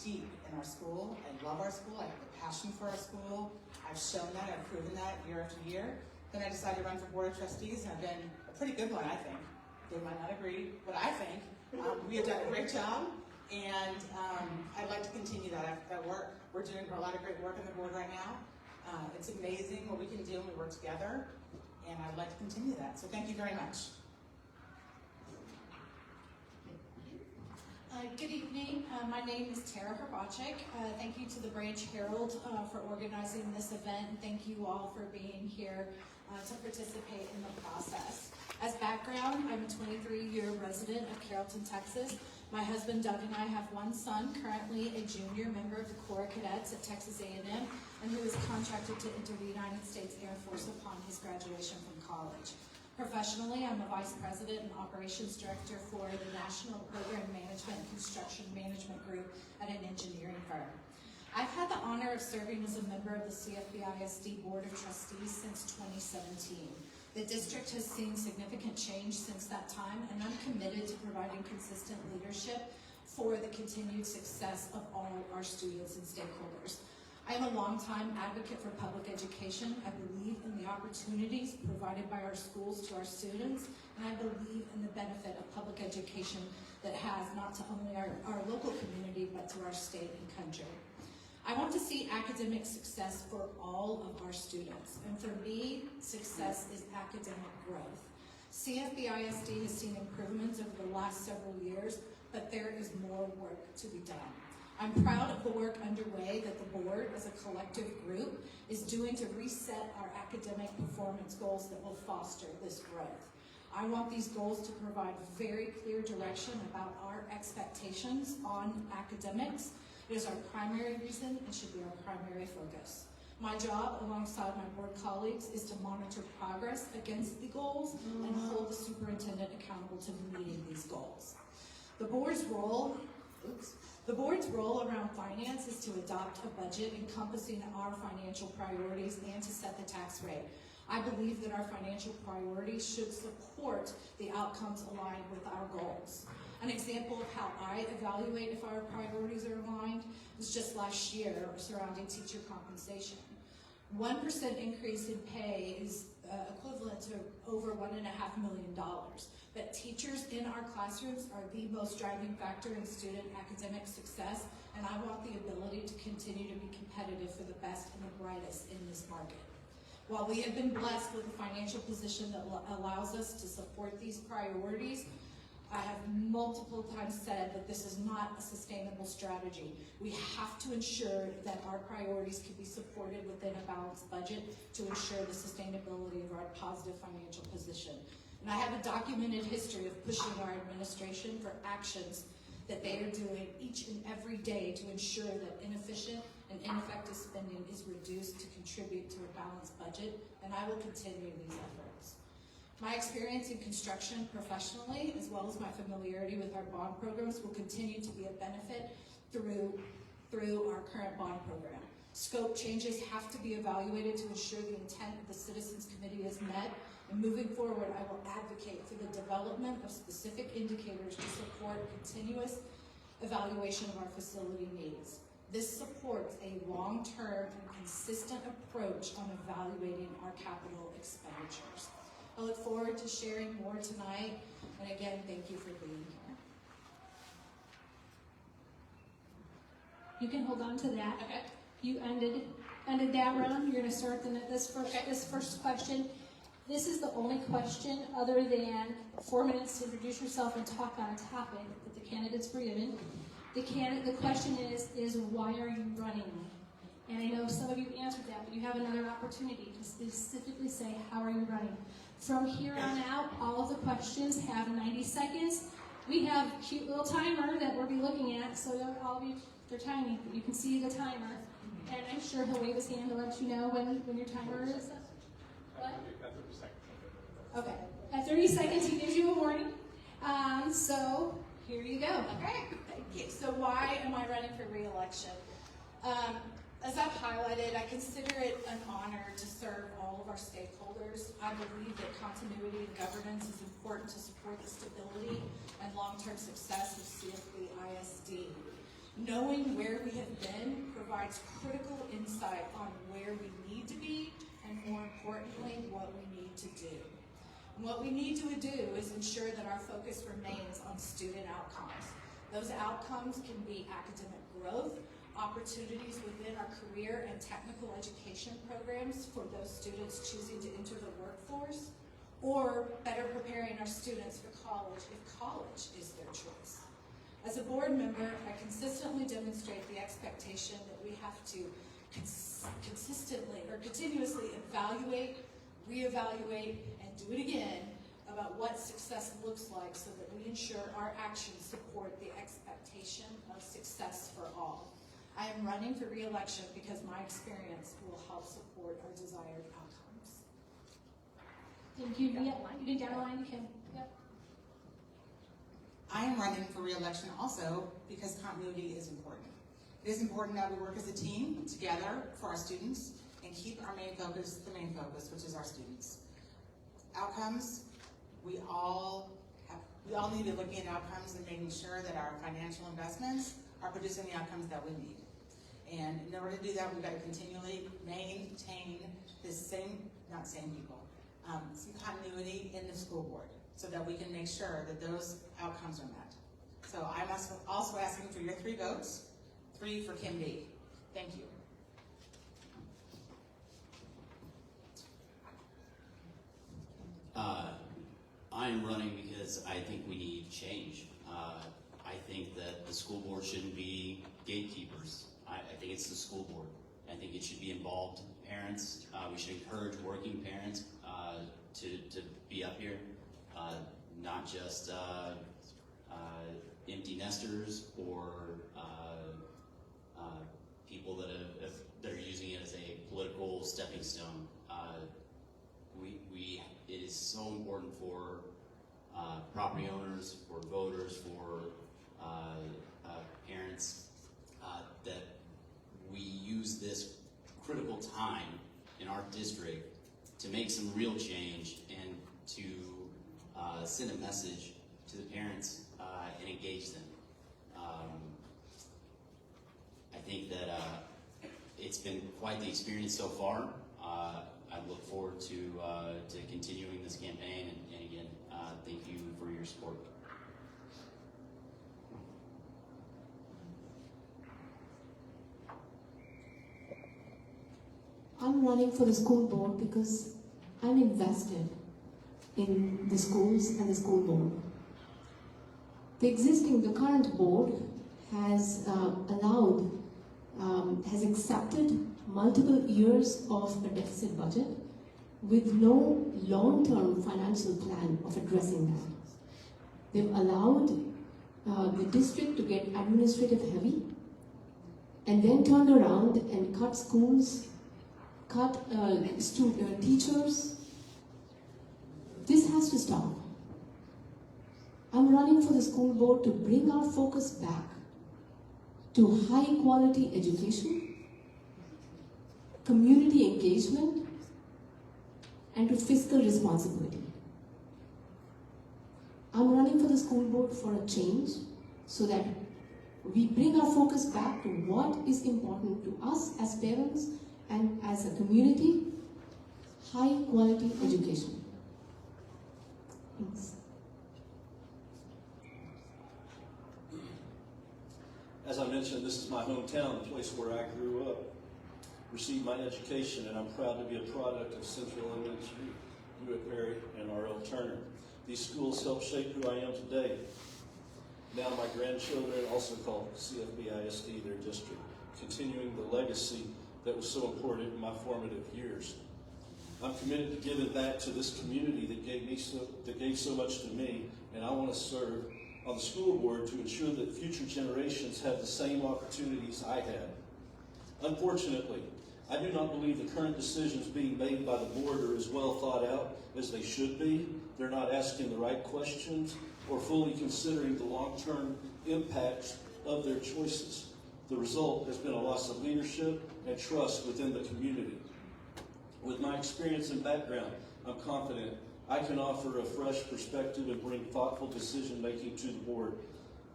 deep in our school. I love our school. I have a passion for our school. I've shown that. I've proven that year after year. Then I decided to run for board of trustees, and I've been a pretty good one, I think. They might not agree, but I think we have done a great job, and I'd like to continue that work. We're doing a lot of great work on the board right now. It's amazing what we can do when we work together, and I'd like to continue that. So thank you very much. Good evening. My name is Tara Herbacek. Thank you to the Branch Herald for organizing this event, and thank you all for being here to participate in the process. As background, I'm a 23-year resident of Carrollton, Texas. My husband Doug and I have one son, currently a junior member of the Corps of Cadets at Texas A&M, and who is contracted to enter the United States Air Force upon his graduation from college. Professionally, I'm a Vice President and Operations Director for the National Program Management and Construction Management Group at an engineering firm. I've had the honor of serving as a member of the CFBISD Board of Trustees since 2017. The district has seen significant change since that time, and I'm committed to providing consistent leadership for the continued success of all our students and stakeholders. I am a longtime advocate for public education. I believe in the opportunities provided by our schools to our students, and I believe in the benefit of public education that has not to only our local community, but to our state and country. I want to see academic success for all of our students, and for me, success is academic growth. CFBISD has seen improvements over the last several years, but there is more work to be done. I'm proud of the work underway that the board, as a collective group, is doing to reset our academic performance goals that will foster this growth. I want these goals to provide very clear direction about our expectations on academics. It is our primary reason and should be our primary focus. My job, alongside my board colleagues, is to monitor progress against the goals and hold the superintendent accountable to meeting these goals. The board's role around finance is to adopt a budget encompassing our financial priorities and to set the tax rate. I believe that our financial priorities should support the outcomes aligned with our goals. An example of how I evaluate if our priorities are aligned was just last year surrounding teacher compensation. 1% increase in pay is equivalent to over $1.5 million. But teachers in our classrooms are the most driving factor in student academic success, and I want the ability to continue to be competitive for the best and the brightest in this market. While we have been blessed with a financial position that allows us to support these priorities, I have multiple times said that this is not a sustainable strategy. We have to ensure that our priorities can be supported within a balanced budget to ensure the sustainability of our positive financial position. And I have a documented history of pushing our administration for actions that they are doing each and every day to ensure that inefficient and ineffective spending is reduced to contribute to a balanced budget, and I will continue these efforts. My experience in construction professionally, as well as my familiarity with our bond programs, will continue to be a benefit through our current bond program. Scope changes have to be evaluated to ensure the intent of the Citizens Committee is met, and moving forward, I will advocate for the development of specific indicators to support continuous evaluation of our facility needs. This supports a long-term and consistent approach on evaluating our capital expenditures. I look forward to sharing more tonight, and again, thank you for being here. You can hold on to that. Okay. You ended that round. You're going to start this first question. This is the only question other than 4 minutes to introduce yourself and talk on a topic that the candidates were given. The question is why are you running? And I know some of you answered that, but you have another opportunity to specifically say how are you running. From here on out, all of the questions have 90 seconds. We have a cute little timer that we'll be looking at, so they're tiny, but you can see the timer. And I'm sure he'll wave his hand to let you know when your timer is. What? Okay. At 30 seconds, he gives you a warning. So here you go. Okay, thank you. So why am I running for re-election? As I've highlighted, I consider it an honor to serve all of our stakeholders. I believe that continuity and governance is important to support the stability and long-term success of CFBISD. Knowing where we have been provides critical insight on where we need to be and, more importantly, what we need to do. And what we need to do is ensure that our focus remains on student outcomes. Those outcomes can be academic growth, opportunities within our career and technical education programs for those students choosing to enter the workforce, or better preparing our students for college if college is their choice. As a board member, I consistently demonstrate the expectation that we have to consistently or continuously evaluate, reevaluate, and do it again about what success looks like so that we ensure our actions support the expectation of success for all. I am running for re-election because my experience will help support our desired outcomes. Thank you. Yeah, you can down the line, you can. Yep. I am running for re-election also because continuity is important. It is important that we work as a team together for our students and keep our main focus, the main focus, which is our students. Outcomes, we all need to be looking at outcomes and making sure that our financial investments are producing the outcomes that we need. And in order to do that, we've got to continually maintain this some continuity in the school board so that we can make sure that those outcomes are met. So I'm also asking for your 3 votes, 3 for Kim B. Thank you. I am running because I think we need change. I think that the school board shouldn't be gatekeepers. I think it's the school board. I think it should be involved parents. We should encourage working parents to be up here, not just empty nesters or people that are using it as a political stepping stone. It is so important for property owners, for voters, for parents that we use this critical time in our district to make some real change and to send a message to the parents and engage them. I think that it's been quite the experience so far. I look forward to continuing this campaign, and again, thank you for your support. I'm running for the school board because I'm invested in the schools and the school board. The current board has has accepted multiple years of a deficit budget with no long-term financial plan of addressing that. They've allowed the district to get administrative heavy and then turned around and cut schools, cut teachers. This has to stop. I'm running for the school board to bring our focus back to high quality education, community engagement, and to fiscal responsibility. I'm running for the school board for a change so that we bring our focus back to what is important to us as parents and as a community, high quality education. Thanks. As I mentioned, this is my hometown, the place where I grew up, received my education, and I'm proud to be a product of Central Elementary, Hewitt Perry, and R.L. Turner. These schools helped shape who I am today. Now my grandchildren also call CFBISD their district, continuing the legacy that was so important in my formative years. I'm committed to giving back to this community that gave so much to me, and I want to serve on the school board to ensure that future generations have the same opportunities I had. Unfortunately, I do not believe the current decisions being made by the board are as well thought out as they should be. They're not asking the right questions or fully considering the long-term impacts of their choices. The result has been a loss of leadership and trust within the community. With my experience and background, I'm confident I can offer a fresh perspective and bring thoughtful decision-making to the board.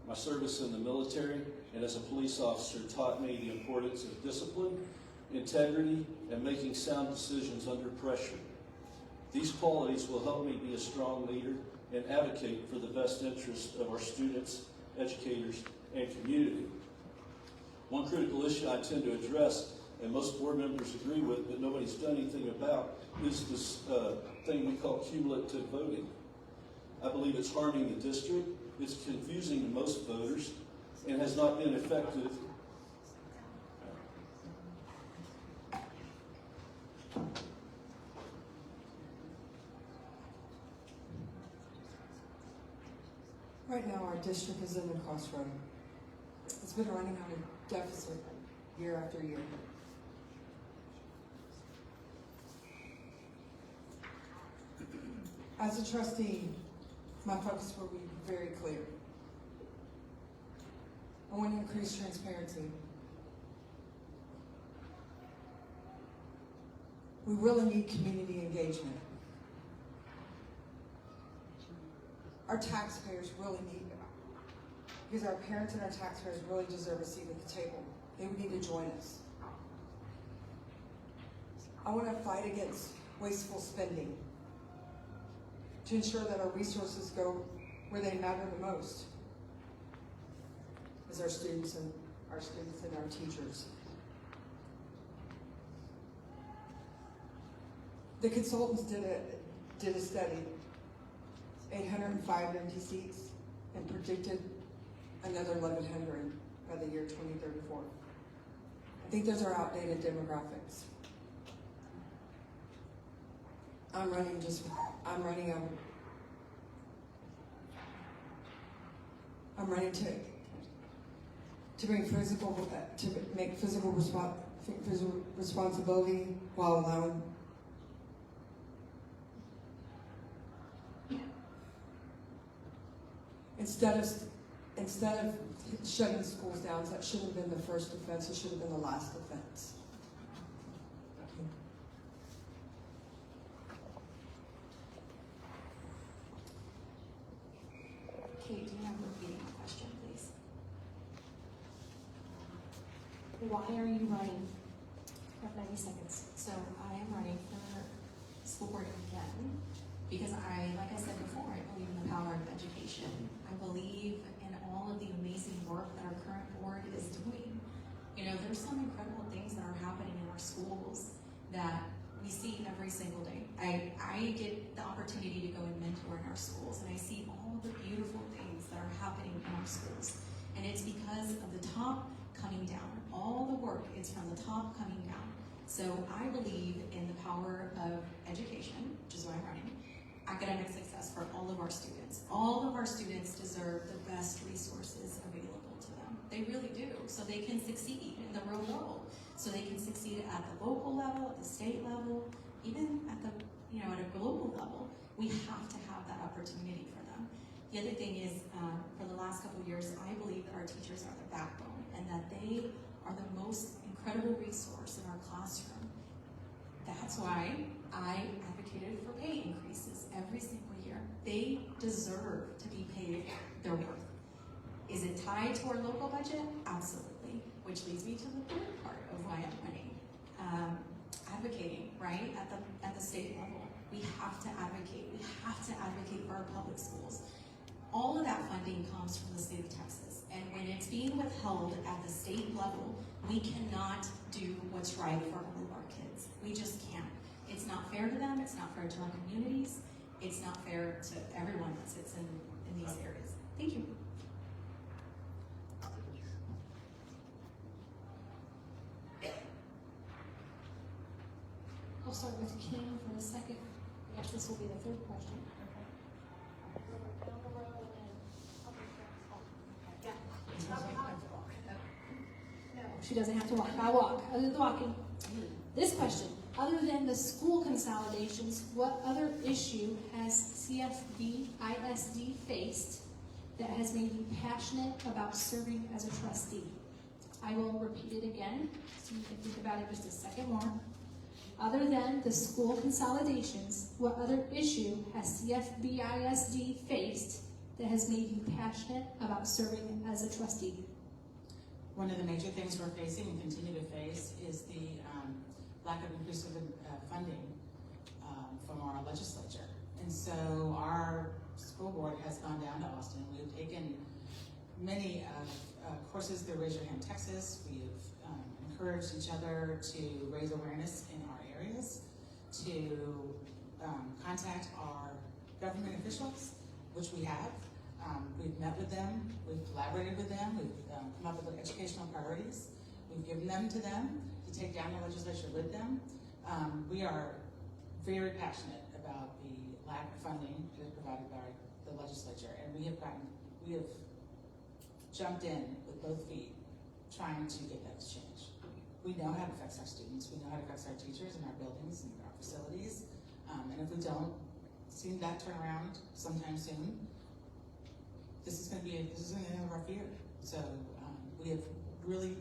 My service in the military and as a police officer taught me the importance of discipline, integrity, and making sound decisions under pressure. These qualities will help me be a strong leader and advocate for the best interest of our students, educators, and community. One critical issue I tend to address, and most board members agree with, but nobody's done anything about, is this thing we call cumulative voting. I believe it's harming the district, it's confusing to most voters, and has not been effective. Right now, our district is in the crossroad. It's been running on a deficit year after year. As a trustee, my focus will be very clear. I want to increase transparency. We really need community engagement. Our taxpayers really need it, because our parents and our taxpayers really deserve a seat at the table. They would need to join us. I want to fight against wasteful spending to ensure that our resources go where they matter the most, as our students and our teachers. The consultants did a study, 805 empty seats, and predicted another 1,100 by the year 2034. I think those are outdated demographics. I'm running to bring to make physical responsibility while allowing instead of shutting schools down. That shouldn't have been the first offense. It should have been the last offense. Kate, do you have a repeating question, please? Why are you running? You have 90 seconds. So I am running for school board again because like I said before, I believe in the power of education. I believe in all of the amazing work that our current board is doing. You know, there's some incredible things that are happening in our schools that we see every single day. I get the opportunity to go and mentor in our schools, and I see all the beautiful things that are happening in our schools. And it's because of the top coming down. All the work is from the top coming down. So I believe in the power of education, which is why I'm running. Academic success for all of our students. All of our students deserve the best resources available to them. They really do, so they can succeed in the real world. So they can succeed at the local level, at the state level, even at the, at a global level. We have to have that opportunity for them. The other thing is, for the last couple of years, I believe that our teachers are the backbone and that they are the most incredible resource in our classroom. That's why I advocated for pay increases every single year. They deserve to be paid their worth. Is it tied to our local budget? Absolutely. Which leads me to the third part of why I'm running. Advocating, right, at the state level. We have to advocate. We have to advocate for our public schools. All of that funding comes from the state of Texas. And when it's being withheld at the state level, we cannot do what's right for all of our kids. We just can't. It's not fair to them. It's not fair to our communities. It's not fair to everyone that sits in these areas. Thank you. We'll start with Kim for a second. I guess this will be the third question. No, she doesn't have to walk. I walk. Other than the walking. This question. Other than the school consolidations, what other issue has CFBISD faced that has made you passionate about serving as a trustee? I will repeat it again so you can think about it just a second more. Other than the school consolidations, what other issue has CFBISD faced that has made you passionate about serving as a trustee? One of the major things we're facing and continue to face is the lack of inclusive funding. from our legislature. And so our school board has gone down to Austin. We've taken many courses through Raise Your Hand Texas. We've encouraged each other to raise awareness in our areas, to contact our government officials, which we have. We've met with them, we've collaborated with them, we've come up with educational priorities. We've given them to them to take down the legislature with them. We are very passionate about the lack of funding that is provided by the legislature, and we have jumped in with both feet trying to get that to change. We know how it affects our students, we know how it affects our teachers and our buildings and our facilities, and if we don't see that turn around sometime soon, this is going to end of our year. So we have really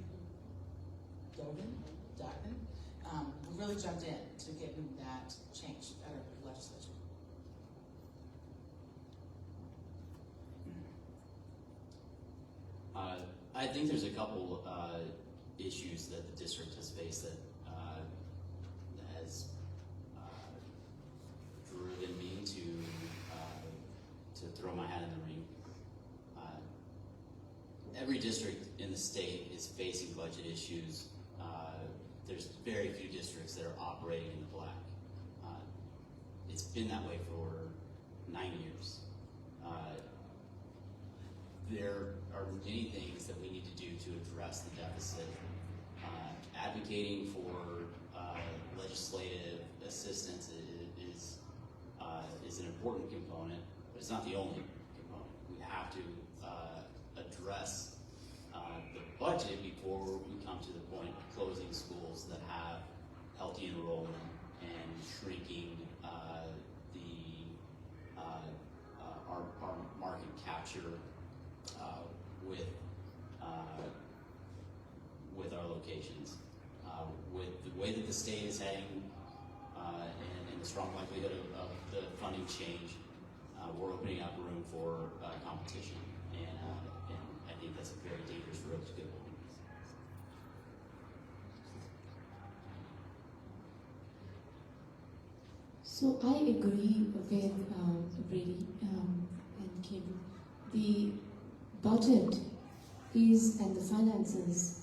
we really jumped in to getting that change at our legislature. I think there's a couple issues that the district has faced that has driven me to throw my hat in the ring. Every district in the state is facing budget issues. There's very few districts that are operating in the black. It's been that way for 9 years. There are many things that we need to do to address the deficit. Advocating for legislative assistance is an important component, but it's not the only component. We have to address the budget before we come to the point of closing schools that have healthy enrollment and shrinking our market capture with our locations. With the way that the state is heading and the strong likelihood of the funding change, we're opening up room for competition, and I think that's a very dangerous road to go on. So I agree with Brady and Kim. The budget and the finances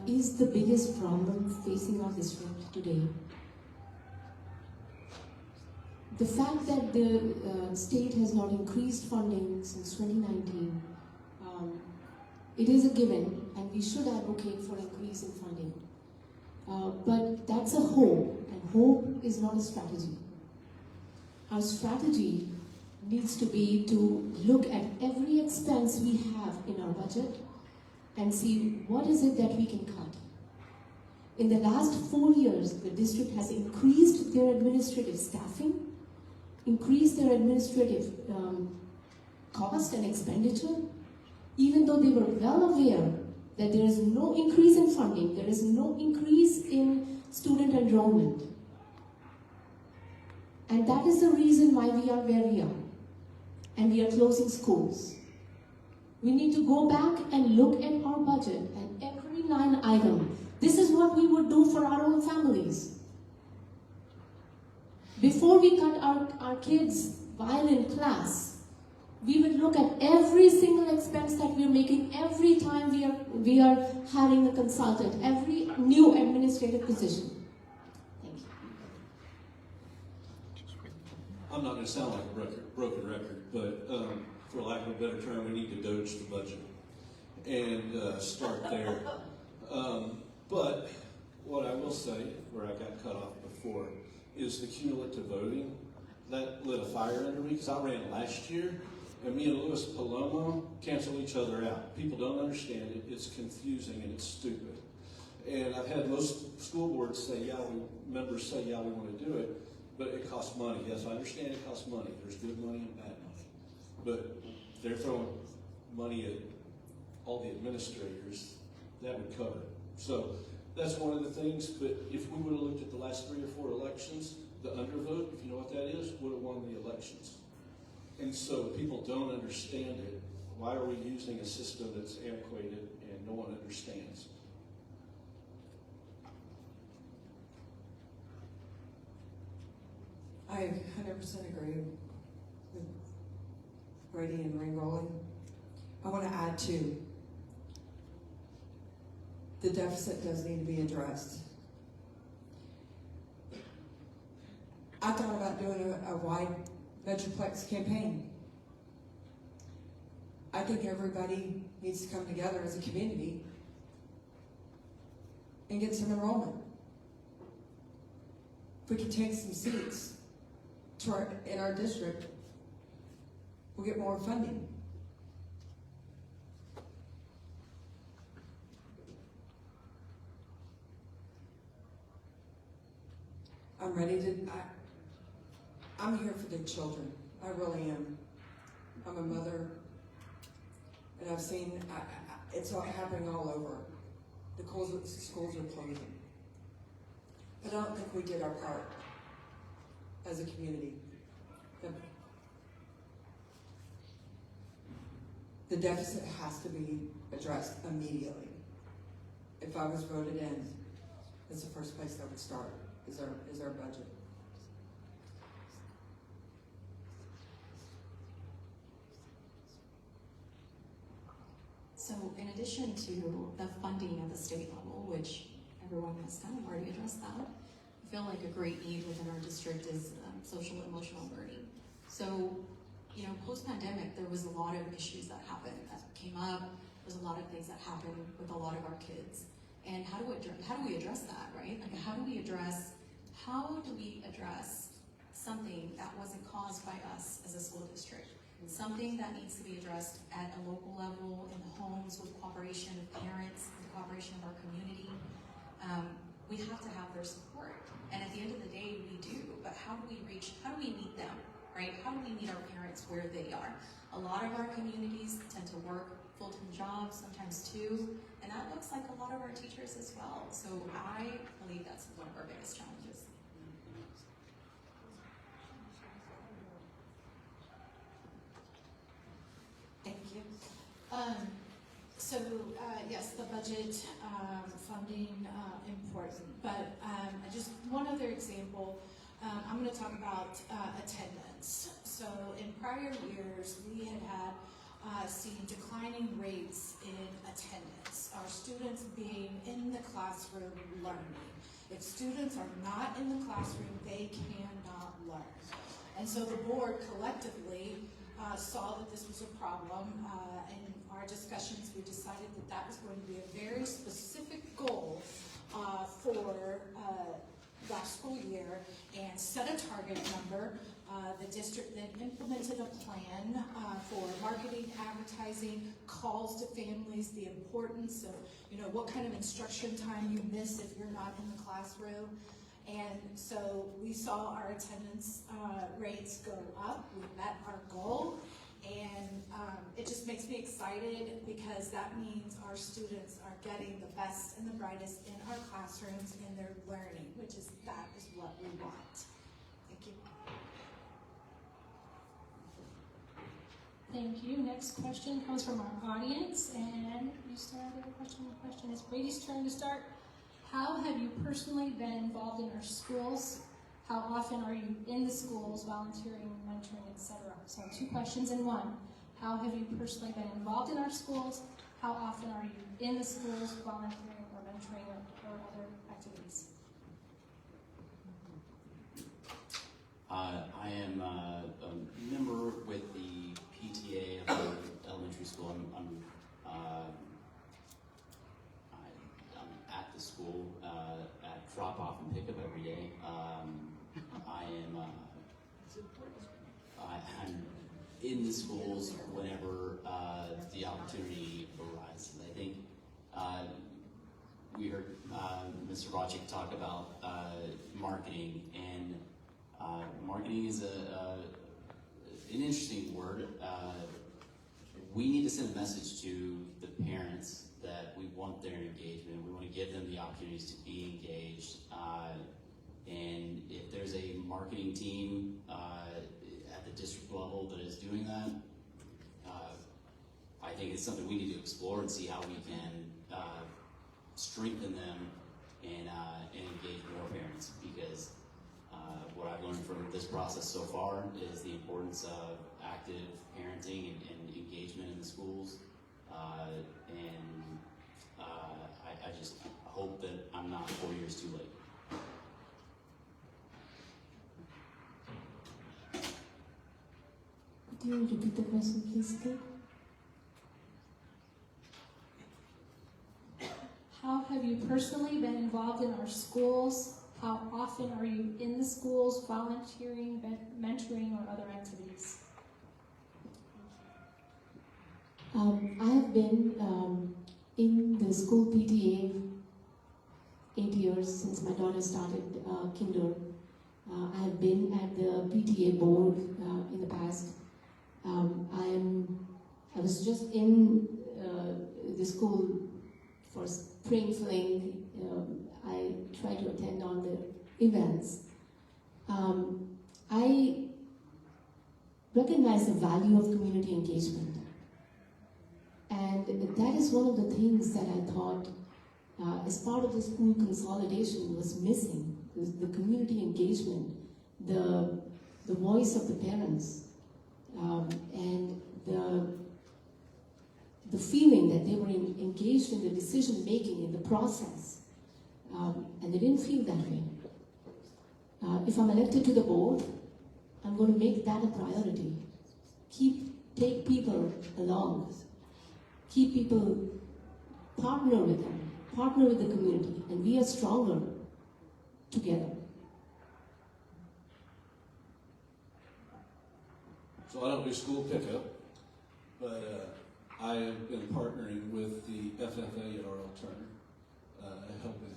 is the biggest problem facing our district today. The fact that the state has not increased funding since 2019, it is a given, and we should advocate for increase in funding. But that's a hope, and hope is not a strategy. Our strategy needs to be to look at every expense we have in our budget and see what is it that we can cut. In the last 4 years, the district has increased their administrative staffing, increased their administrative cost and expenditure, even though they were well aware that there is no increase in funding, there is no increase in student enrollment. And that is the reason why we are where we are. And we are closing schools. We need to go back and look at our budget and every line item. This is what we would do for our own families. Before we cut our kids' violin class, we would look at every single expense that we are making every time we are hiring a consultant, every new administrative position. Thank you. I'm not going to sound like a broken record, but for lack of a better term, we need to doge the budget and start there. But what I will say, where I got cut off before, is the cumulative voting. That lit a fire under me, because I ran last year, and me and Louis Palomo cancel each other out. People don't understand it. It's confusing and it's stupid. And I've had most school boards say, members say, yeah, we want to do it, but it costs money. Yes, I understand it costs money. There's good money and bad money. But they're throwing money at all the administrators. That would cover it. So that's one of the things, but if we would have looked at the last 3 or 4 elections, the undervote, if you know what that is, would have won the elections. And so people don't understand it. Why are we using a system that's antiquated and no one understands? I 100% agree with Brady and Ringgold. I want to add too, the deficit does need to be addressed. I thought about doing a wide Metroplex campaign. I think everybody needs to come together as a community and get some enrollment. If we can take some seats in our district, we'll get more funding. I'm ready to, I'm here for the children. I really am. I'm a mother, and I've seen, it's all happening all over. The schools are closing. But I don't think we did our part as a community. The deficit has to be addressed immediately. If I was voted in, that's the first place I would start, is our budget. So in addition to the funding at the state level, which everyone has kind of already addressed that, I feel like a great need within our district is social and emotional learning. So, you know, post-pandemic, there was a lot of issues that happened, that came up. There's a lot of things that happened with a lot of our kids. And how do we address that, right? Like, how do we address something that wasn't caused by us as a school district? Something that needs to be addressed at a local level, in the homes, with cooperation of parents, with cooperation of our community. We have to have their support. And at the end of the day, we do, but how do we meet them, right? How do we meet our parents where they are? A lot of our communities tend to work full-time jobs, sometimes two, and that looks like a lot of our teachers as well. So I believe that's one of our biggest challenges. Thank you. Yes, the budget funding important, but just one other example. I'm going to talk about attendance. So in prior years, we had seen declining rates in attendance. Our students being in the classroom learning. If students are not in the classroom, they cannot learn. And so the board collectively saw that this was a problem. In our discussions, we decided that that was going to be a very specific goal for last school year and set a target number. The district then implemented a plan for marketing, advertising, calls to families, the importance of, what kind of instruction time you miss if you're not in the classroom. And so we saw our attendance rates go up. We met our goal, and it just makes me excited because that means our students are getting the best and the brightest in our classrooms and they're learning, that is what we want. Thank you. Thank you. Next question comes from our audience, and you started the question. The question is Brady's turn to start. How have you personally been involved in our schools? How often are you in the schools, volunteering, mentoring, etc.? So 2 questions in one. How have you personally been involved in our schools? How often are you in the schools, volunteering or mentoring or other activities? I am a member with the PTA of the elementary school. I'm at the school at drop-off and pick-up every day. I'm in the schools whenever the opportunity arises. I think we heard Mr. Rochick talk about marketing, and marketing is an interesting word. We need to send a message to the parents that we want their engagement. We want to give them the opportunities to be engaged. And if there's a marketing team at the district level that is doing that, I think it's something we need to explore and see how we can strengthen them and engage more parents, because What I've learned from this process so far is the importance of active parenting and engagement in the schools. I just hope that I'm not 4 years too late. Could you repeat the question, please, Kate? How have you personally been involved in our schools? How often are you in the schools, volunteering, mentoring, or other activities? I have been in the school PTA 8 years since my daughter started kinder. I have been at the PTA board in the past. I was just in the school for spring fling. I try to attend all the events. I recognize the value of community engagement. And that is one of the things that I thought as part of the school consolidation was missing, the community engagement, the voice of the parents, and the feeling that they were engaged in the decision making in the process, and they didn't feel that way. If I'm elected to the board, I'm going to make that a priority. Take people along, keep people, partner with them, partner with the community, and we are stronger together. So I don't do school pickup, but I have been partnering with the FFA at R.L. Turner, helping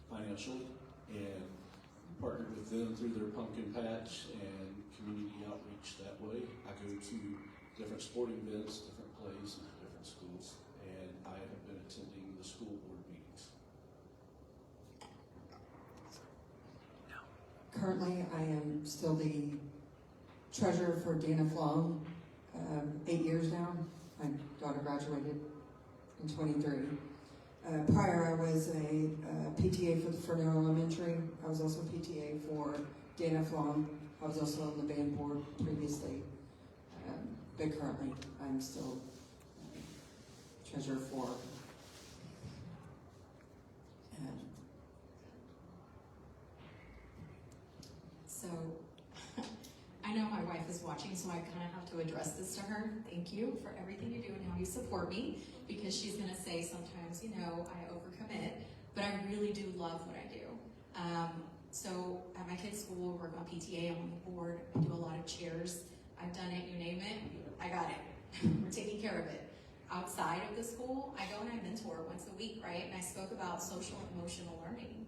financially, and partnered with them through their pumpkin patch and community outreach that way. I go to different sporting events, different plays, and different schools, and I have been attending the school board meetings. Currently, I am still the treasurer for Dana Flom, 8 years now. My daughter graduated in 23. Prior, I was a PTA for the Ferner Elementary. I was also PTA for Dana Flom. I was also on the band board previously. But currently, I'm still treasurer for So, I know my wife is watching, so I kind of have to address this to her. Thank you for everything you do and how you support me, because she's going to say sometimes, you know, I overcommit, but I really do love what I do. So at my kids' school, work on PTA, I'm on the board, I do a lot of chairs. I've done it, you name it, I got it. We're taking care of it. Outside of the school, I go and I mentor once a week, right? And I spoke about social and emotional learning.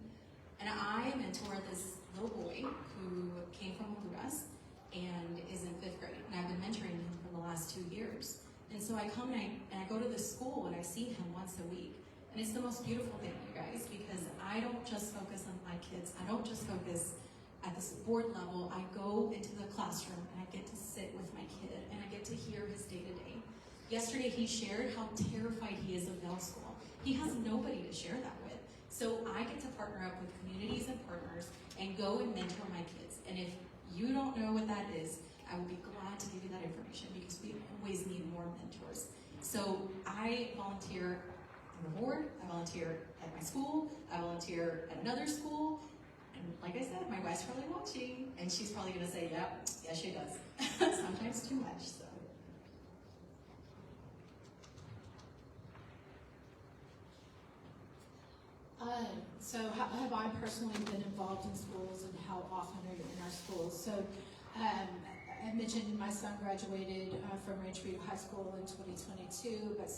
And I mentor this little boy who came from Honduras and is in 5th grade. And I've been mentoring him for the last 2 years. And so I come and I go to this school and I see him once a week. And it's the most beautiful thing, you guys, because I don't just focus on my kids. I don't just focus at the board level. I go into the classroom and I get to sit with my kid and I get to hear his day-to-day. Yesterday he shared how terrified he is of middle school. He has nobody to share that with. So I get to partner up with communities and partners and go and mentor my kids. And if you don't know what that is, I will be glad to give you that information, because we always need more mentors. So I volunteer on the board, I volunteer at my school, I volunteer at another school, and like I said, my wife's probably watching, and she's probably gonna say, yep, yes she does. Sometimes too much, so. So how have I personally been involved in schools, and how often are you in our schools? So I mentioned my son graduated from Rancho Viejo High School in 2022, but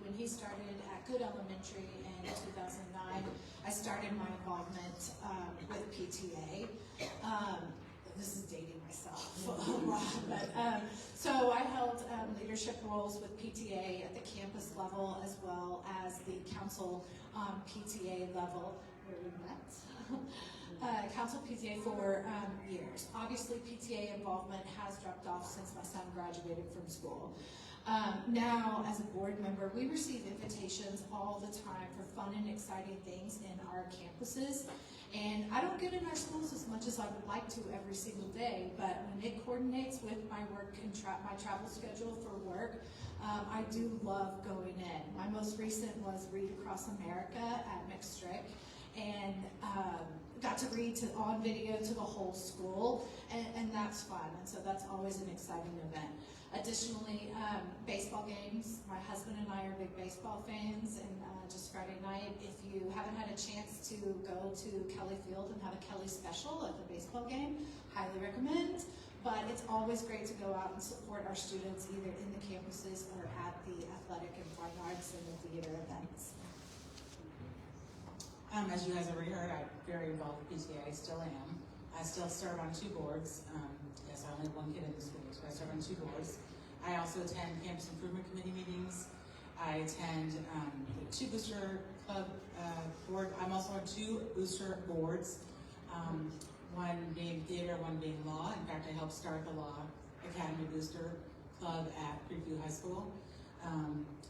when he started at Good Elementary in 2009, I started my involvement with PTA. This is dating myself a lot, but so I held leadership roles with PTA at the campus level, as well as the council PTA level, where we met. Council PTA for years. Obviously, PTA involvement has dropped off since my son graduated from school. Now, as a board member, we receive invitations all the time for fun and exciting things in our campuses. And I don't get in our schools as much as I would like to every single day, but when it coordinates with my work and my travel schedule for work, I do love going in. My most recent was Read Across America at Metrocrest, and got to read on video to the whole school, and that's fun, and so that's always an exciting event. Additionally, baseball games. My husband and I are big baseball fans, and just Friday night, if you haven't had a chance to go to Kelly Field and have a Kelly special at the baseball game, highly recommend. But it's always great to go out and support our students either in the campuses or at the athletic and fine arts and the theater events. As you guys already heard, I'm very involved with PTA, still am. I still serve on 2 boards. Yes, I only have 1 kid in the school, so I serve on 2 boards. I also attend Campus Improvement Committee meetings. I attend the 2 Booster Club board. I'm also on 2 booster boards, one being theater, one being law. In fact, I helped start the Law Academy Booster Club at Creekview High School.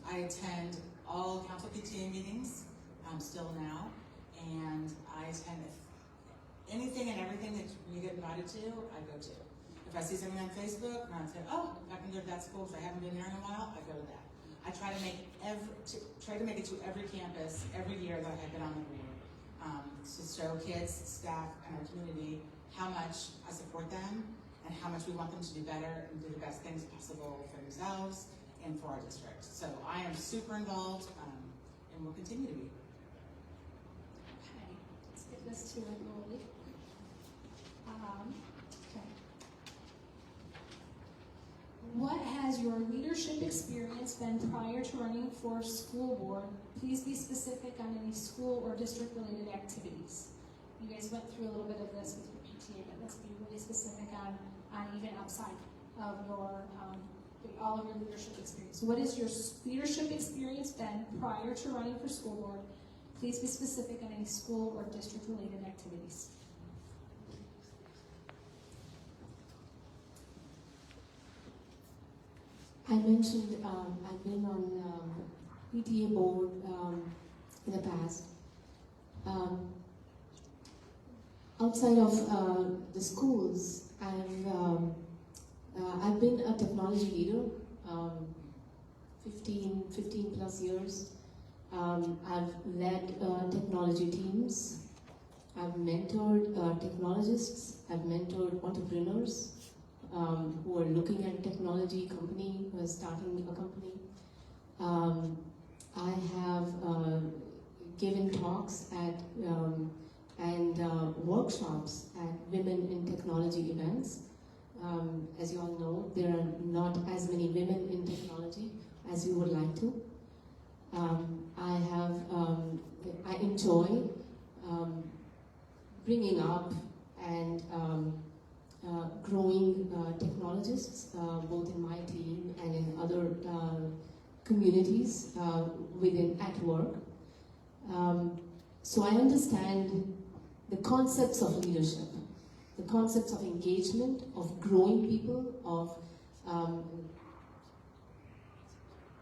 I attend all council PTA meetings, still now, and I attend anything and everything that you get invited to, I go to. If I see something on Facebook and I say, oh, I can go to that school because I haven't been there in a while, I go to that. I try to make it to every campus every year that I've been on the board, to show kids, staff, and our community how much I support them and how much we want them to do better and do the best things possible for themselves and for our district. So I am super involved, and will continue to be. Okay, let's get this to a goalie. Okay. What has your leadership experience been prior to running for school board? Please be specific on any school or district related activities. You guys went through a little bit of this with your PTA, but let's be really specific on even outside of your all of your leadership experience. What has your leadership experience been prior to running for school board? Please be specific on any school or district related activities. I mentioned I've been on PTA board in the past. Outside of the schools, I've been a technology leader, 15 plus years. I've led technology teams. I've mentored technologists. I've mentored entrepreneurs who are looking at technology company, who are starting a company. I have given talks at and workshops at Women in Technology events. As you all know, there are not as many women in technology as we would like to. I enjoy bringing up and growing technologists, both in my team and in other communities at work. So I understand the concepts of leadership, the concepts of engagement, of growing people, of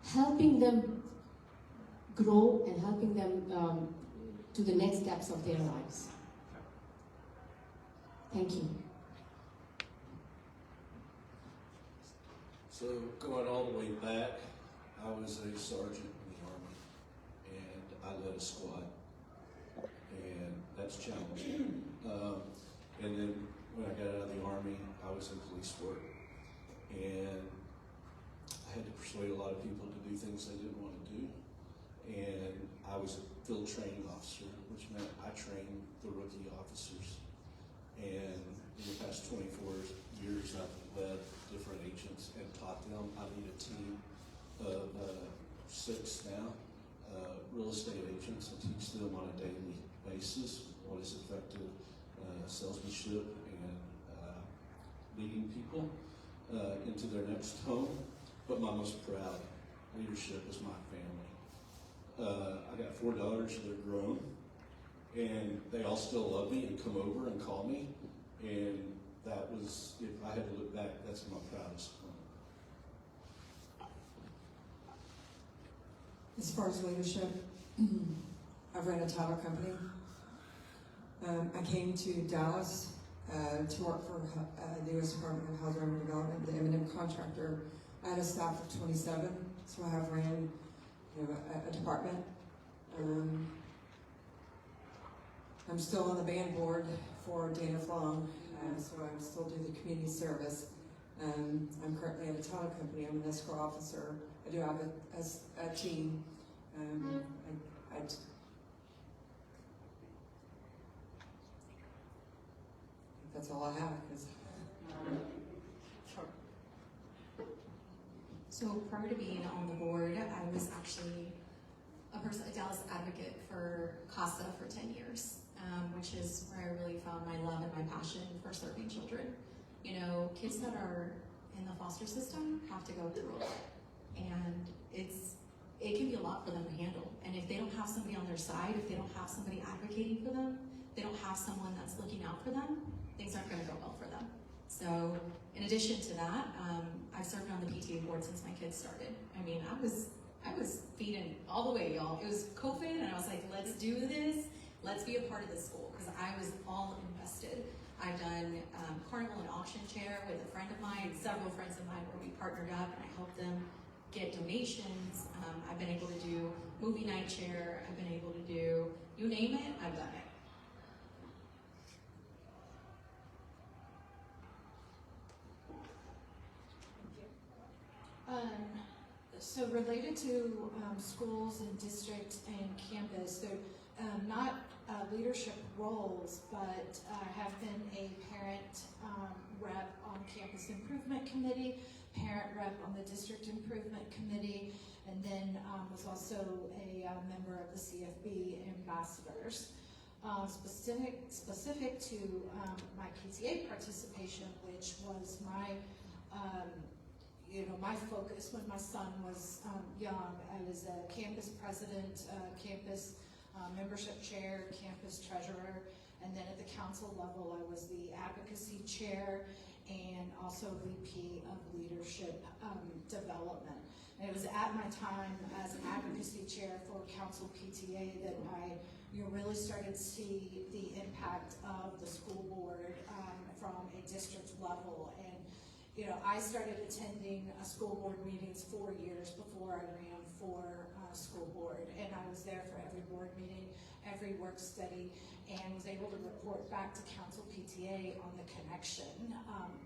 helping them grow and helping them to the next steps of their lives. Thank you. So going all the way back, I was a sergeant in the Army, and I led a squad, and that's challenging. And then when I got out of the Army, I was in police work, and I had to persuade a lot of people to do things they didn't want to do. And I was a field training officer, which meant I trained the rookie officers. And in the past 24 years, I've led different agents and taught them. I lead a team of 6 now, real estate agents, and teach them on a daily basis what is effective salesmanship and leading people into their next home. But my most proud leadership is my family. I got 4 daughters that are grown, and they all still love me and come over and call me. And that was, if I had to look back, that's my proudest moment. As far as leadership, I've ran a title company. I came to Dallas to work for the U.S. Department of Health and Urban Development, the M&M contractor. I had a staff of 27, so I have ran a department. I'm still on the band board for Dana Flong, so I still do the community service. I'm currently at a title company. I'm an escrow officer. I do have a team. That's all I have. So prior to being on the board, I was actually a Dallas advocate for CASA for 10 years, which is where I really found my love and my passion for serving children. You know, kids that are in the foster system have to go through a lot, and it can be a lot for them to handle. And if they don't have somebody on their side, if they don't have somebody advocating for them, they don't have someone that's looking out for them, things aren't going to go well for them. So in addition to that, I've served on the PTA board since my kids started. I mean, I was feeding all the way, y'all. It was COVID, and I was like, let's do this. Let's be a part of this school, because I was all invested. I've done carnival and auction chair with a friend of mine, several friends of mine, where we partnered up and I helped them get donations. I've been able to do movie night chair. I've been able to do, you name it, I've done it. So related to schools and district and campus, they're not leadership roles, but have been a parent rep on campus improvement committee, parent rep on the district improvement committee, and then was also a member of the CFB ambassadors. Specific to my PTA participation, which was my my focus when my son was young. I was a campus president, campus membership chair, campus treasurer, and then at the council level I was the advocacy chair and also VP of leadership development. And it was at my time as an advocacy chair for council PTA that I really started to see the impact of the school board from a district level. And I started attending school board meetings 4 years before I ran for school board, and I was there for every board meeting, every work study, and was able to report back to council PTA on the connection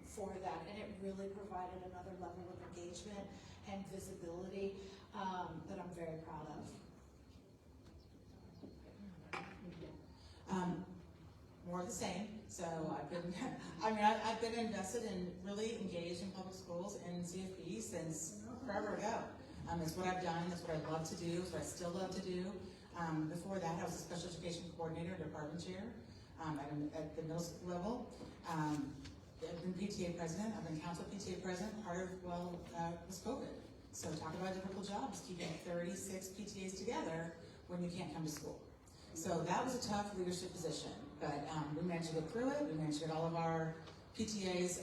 for that, and it really provided another level of engagement and visibility that I'm very proud of. More of the same. So I've been invested and really engaged in public schools and CFB since forever ago. It's what I've done, it's what I love to do, it's what I still love to do. Before that, I was a special education coordinator, department chair at the middle school level. I've been PTA president, I've been council PTA president, part of, was COVID. So talk about difficult jobs, keeping 36 PTAs together when you can't come to school. So that was a tough leadership position, but we managed to get through it. We managed to get all of our PTAs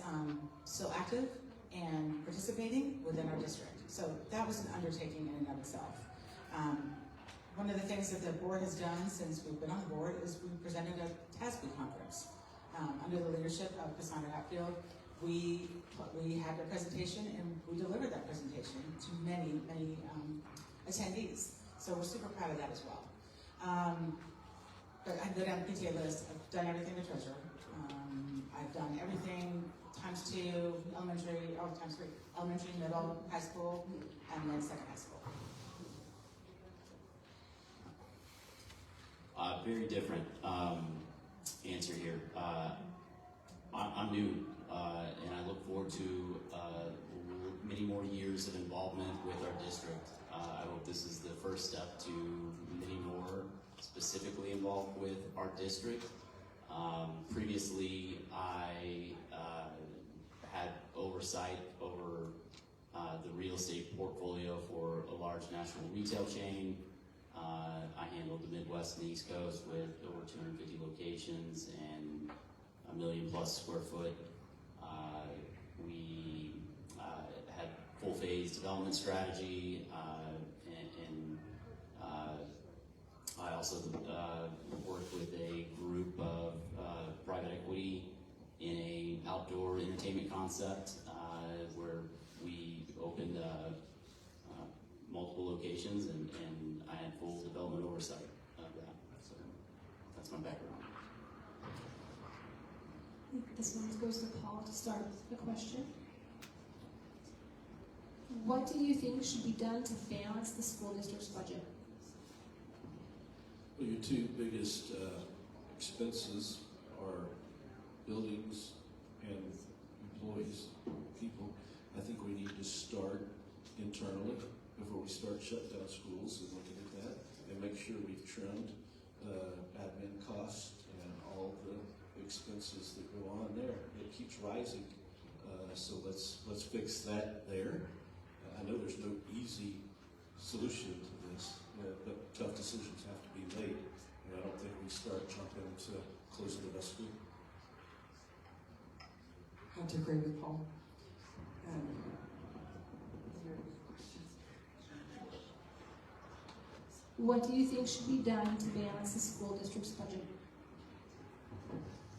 still active and participating within our district. So that was an undertaking in and of itself. One of the things that the board has done since we've been on the board is we presented a TASB conference under the leadership of Cassandra Hatfield. We had a presentation and we delivered that presentation to many attendees. So we're super proud of that as well. But I go down the PTA list. I've done everything the treasurer. I've done everything ×2, elementary, middle, high school, and then second high school. Very different answer here. I'm new, and I look forward to many more years of involvement with our district. I hope this is the first step to many more specifically involved with our district. Previously, I had oversight over the real estate portfolio for a large national retail chain. I handled the Midwest and East Coast with over 250 locations and 1 million+ square foot. We had full phase development strategy and I also worked with a group of private equity in a outdoor entertainment concept where we opened multiple locations, and I had full development oversight of that. So that's my background. This one goes to Paul to start the question. What do you think should be done to balance the school district's budget? Well, your two biggest expenses are buildings and employees, people. I think we need to start internally before we start shutting down schools and looking at that, and make sure we've trimmed admin costs and all the expenses that go on there. It keeps rising, so let's fix that there. I know there's no easy solution to this, but tough decisions have to be made, and I don't think we start jumping into closing the best school. I have to agree with Paul. What do you think should be done to balance the school district's budget?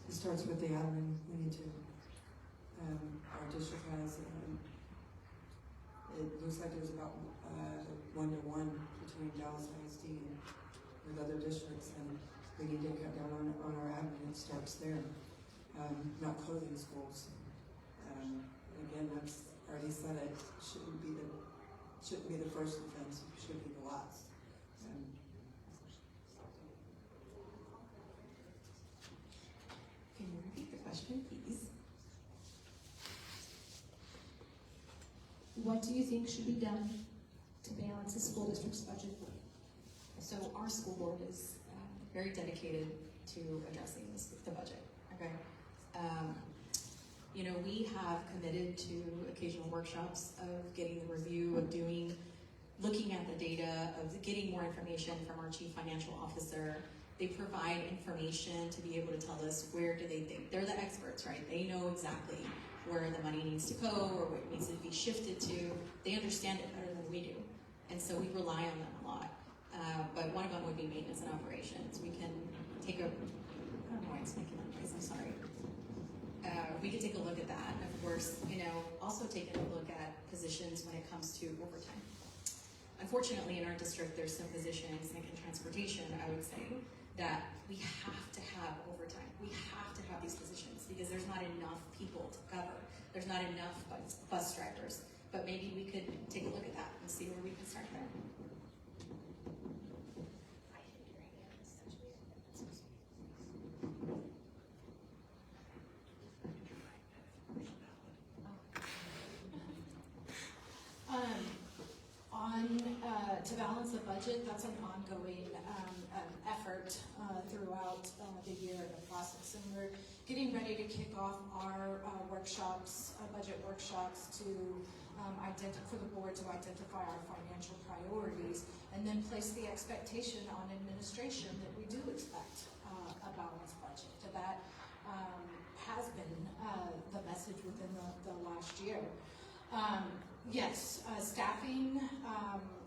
It starts with the admin. We need to, our district has, it looks like there's about 1-to-1 between Dallas ISD and with other districts, and we need to cut down on our admin. It starts there. Not closing schools. Again, that's already said it shouldn't be the first offense. It should be the last. Can you repeat the question, please? What do you think should be done to balance the school district's budget? So our school board is very dedicated to addressing the budget, okay? You know, we have committed to occasional workshops of getting the review, of looking at the data, of getting more information from our chief financial officer. They provide information to be able to tell us where do they think. They're the experts, right? They know exactly where the money needs to go or what needs to be shifted to. They understand it better than we do. And so we rely on them a lot. But one of them would be maintenance and operations. We can take a, I don't know why it's making that noise, I'm sorry. We could take a look at that. And of course, you know, also taking a look at positions when it comes to overtime. Unfortunately, in our district, there's some positions, like in transportation, I would say, that we have to have overtime. We have to have these positions because there's not enough people to cover. There's not enough bus drivers. But maybe we could take a look at that and see where we can start there. To balance the budget, that's an ongoing effort throughout the year in the process. And we're getting ready to kick off our workshops, budget workshops to for the board to identify our financial priorities and then place the expectation on administration that we do expect a balanced budget. That has been the message within the last year. Yes, staffing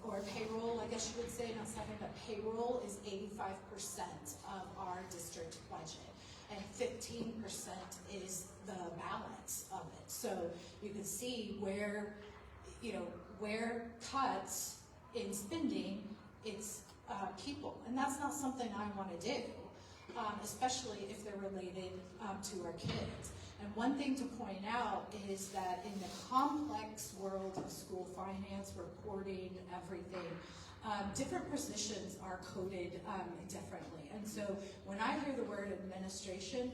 or payroll, I guess you would say, not staffing, but payroll is 85% of our district budget, and 15% is the balance of it. So you can see where, you know, where cuts in spending, it's people, and that's not something I want to do, especially if they're related to our kids. And one thing to point out is that in the complex world of school finance, reporting, everything, different positions are coded differently. And so when I hear the word administration,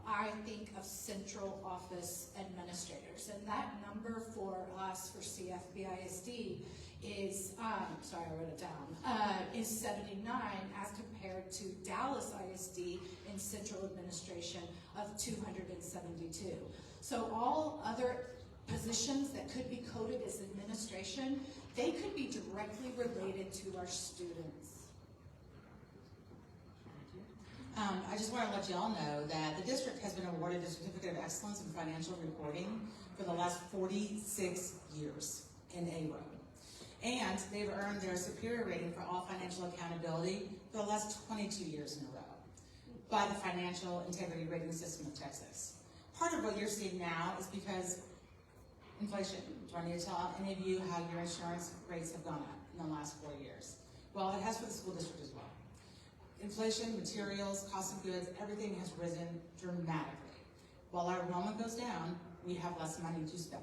I think of central office administrators. And that number for us, for CFBISD, is, sorry, I wrote it down, is 79 as compared to Dallas ISD in central administration of 272. So all other positions that could be coded as administration, they could be directly related to our students. I just want to let you all know that the district has been awarded a Certificate of Excellence in Financial Reporting for the last 46 years in a row. And they've earned their superior rating for all financial accountability for the last 22 years in a row by the Financial Integrity Rating System of Texas. Part of what you're seeing now is because inflation. Do I need to tell any of you how your insurance rates have gone up in the last 4 years? Well, it has for the school district as well. Inflation, materials, cost of goods, everything has risen dramatically. While our enrollment goes down, we have less money to spend.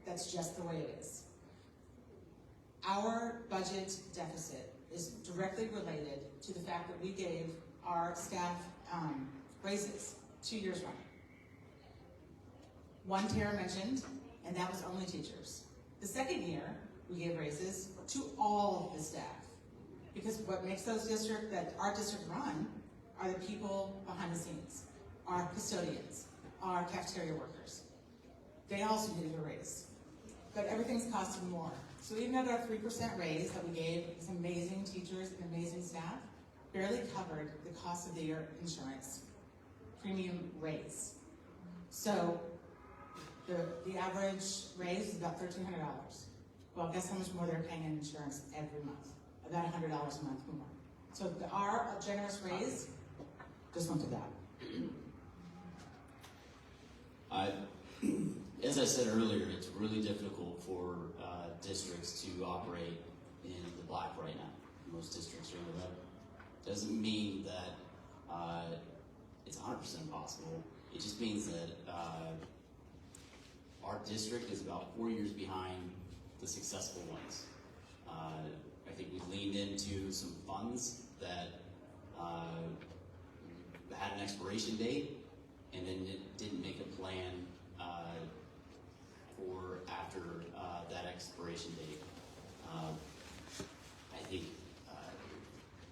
That's just the way it is. Our budget deficit is directly related to the fact that we gave our staff raises 2 years running. One Tara mentioned, and that was only teachers. The second year, we gave raises to all of the staff. Because what makes those our district run are the people behind the scenes, our custodians, our cafeteria workers. They also needed a raise. But everything's costing more. So even at our 3% raise that we gave these amazing teachers and amazing staff, barely covered the cost of their insurance premium raise. So the average raise is about $1,300. Well, guess how much more they're paying in insurance every month? About $100 a month more. So our generous raise just went to that. As I said earlier, it's really difficult for districts to operate in the black right now. Most districts are in the red. Doesn't mean that it's 100% possible. It just means that our district is about 4 years behind the successful ones. I think we leaned into some funds that had an expiration date and then didn't make a plan for after that expiration date. I think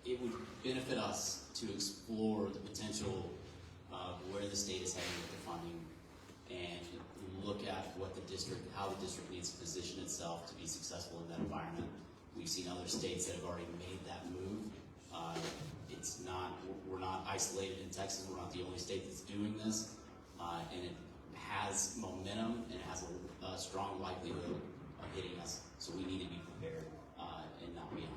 it would benefit us to explore the potential of where the state is heading with the funding and look at what how the district needs to position itself to be successful in that environment. We've seen other states that have already made that move. We're not isolated in Texas. We're not the only state that's doing this, and it has momentum and it has a strong likelihood of hitting us. So we need to be prepared and not behind.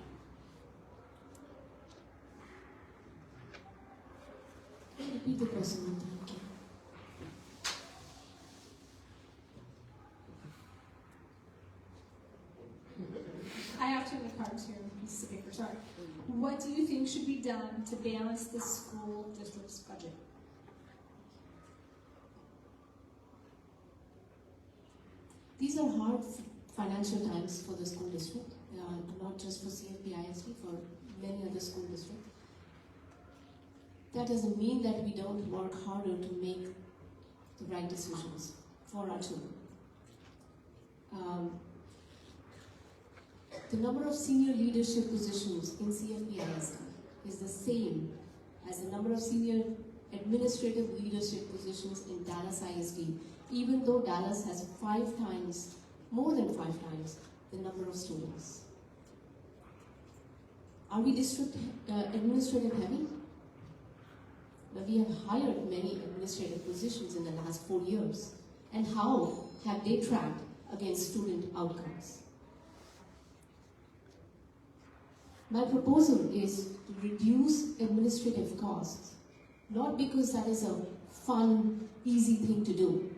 Repeat the question. Thank you. I have too many cards here, pieces of paper, sorry. What do you think should be done to balance the school district's budget? These are hard financial times for the school district, not just for CFBISD, for many other school districts. That doesn't mean that we don't work harder to make the right decisions for our children. The number of senior leadership positions in CFBISD is the same as the number of senior administrative leadership positions in Dallas ISD, even though Dallas has more than 5 times the number of students. Are we district administrative heavy? Well, we have hired many administrative positions in the last 4 years. And how have they tracked against student outcomes? My proposal is to reduce administrative costs, not because that is a fun, easy thing to do,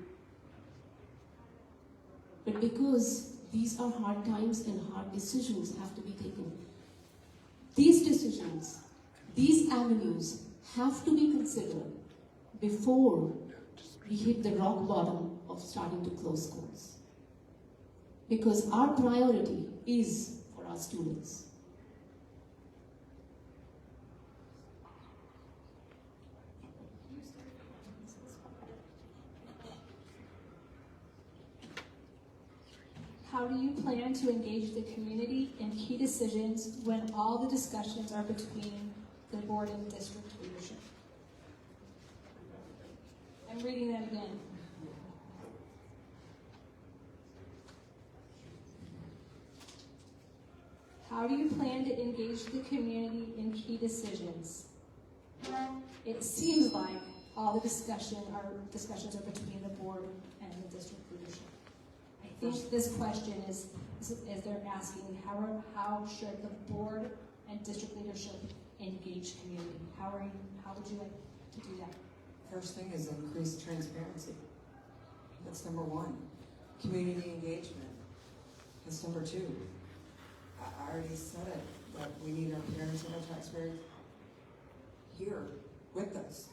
but because these are hard times and hard decisions have to be taken. These decisions, these avenues have to be considered before we hit the rock bottom of starting to close schools. Because our priority is for our students. How do you plan to engage the community in key decisions when all the discussions are between the board and district leadership? I'm reading that again. How do you plan to engage the community in key decisions? It seems like all the discussions are between the board and the district leadership. I think this question is they're asking, how should the board and district leadership engage community? How would you like to do that? First thing is increased transparency. That's number one. Community engagement. That's number two. I already said it, that we need our parents and our taxpayers here with us.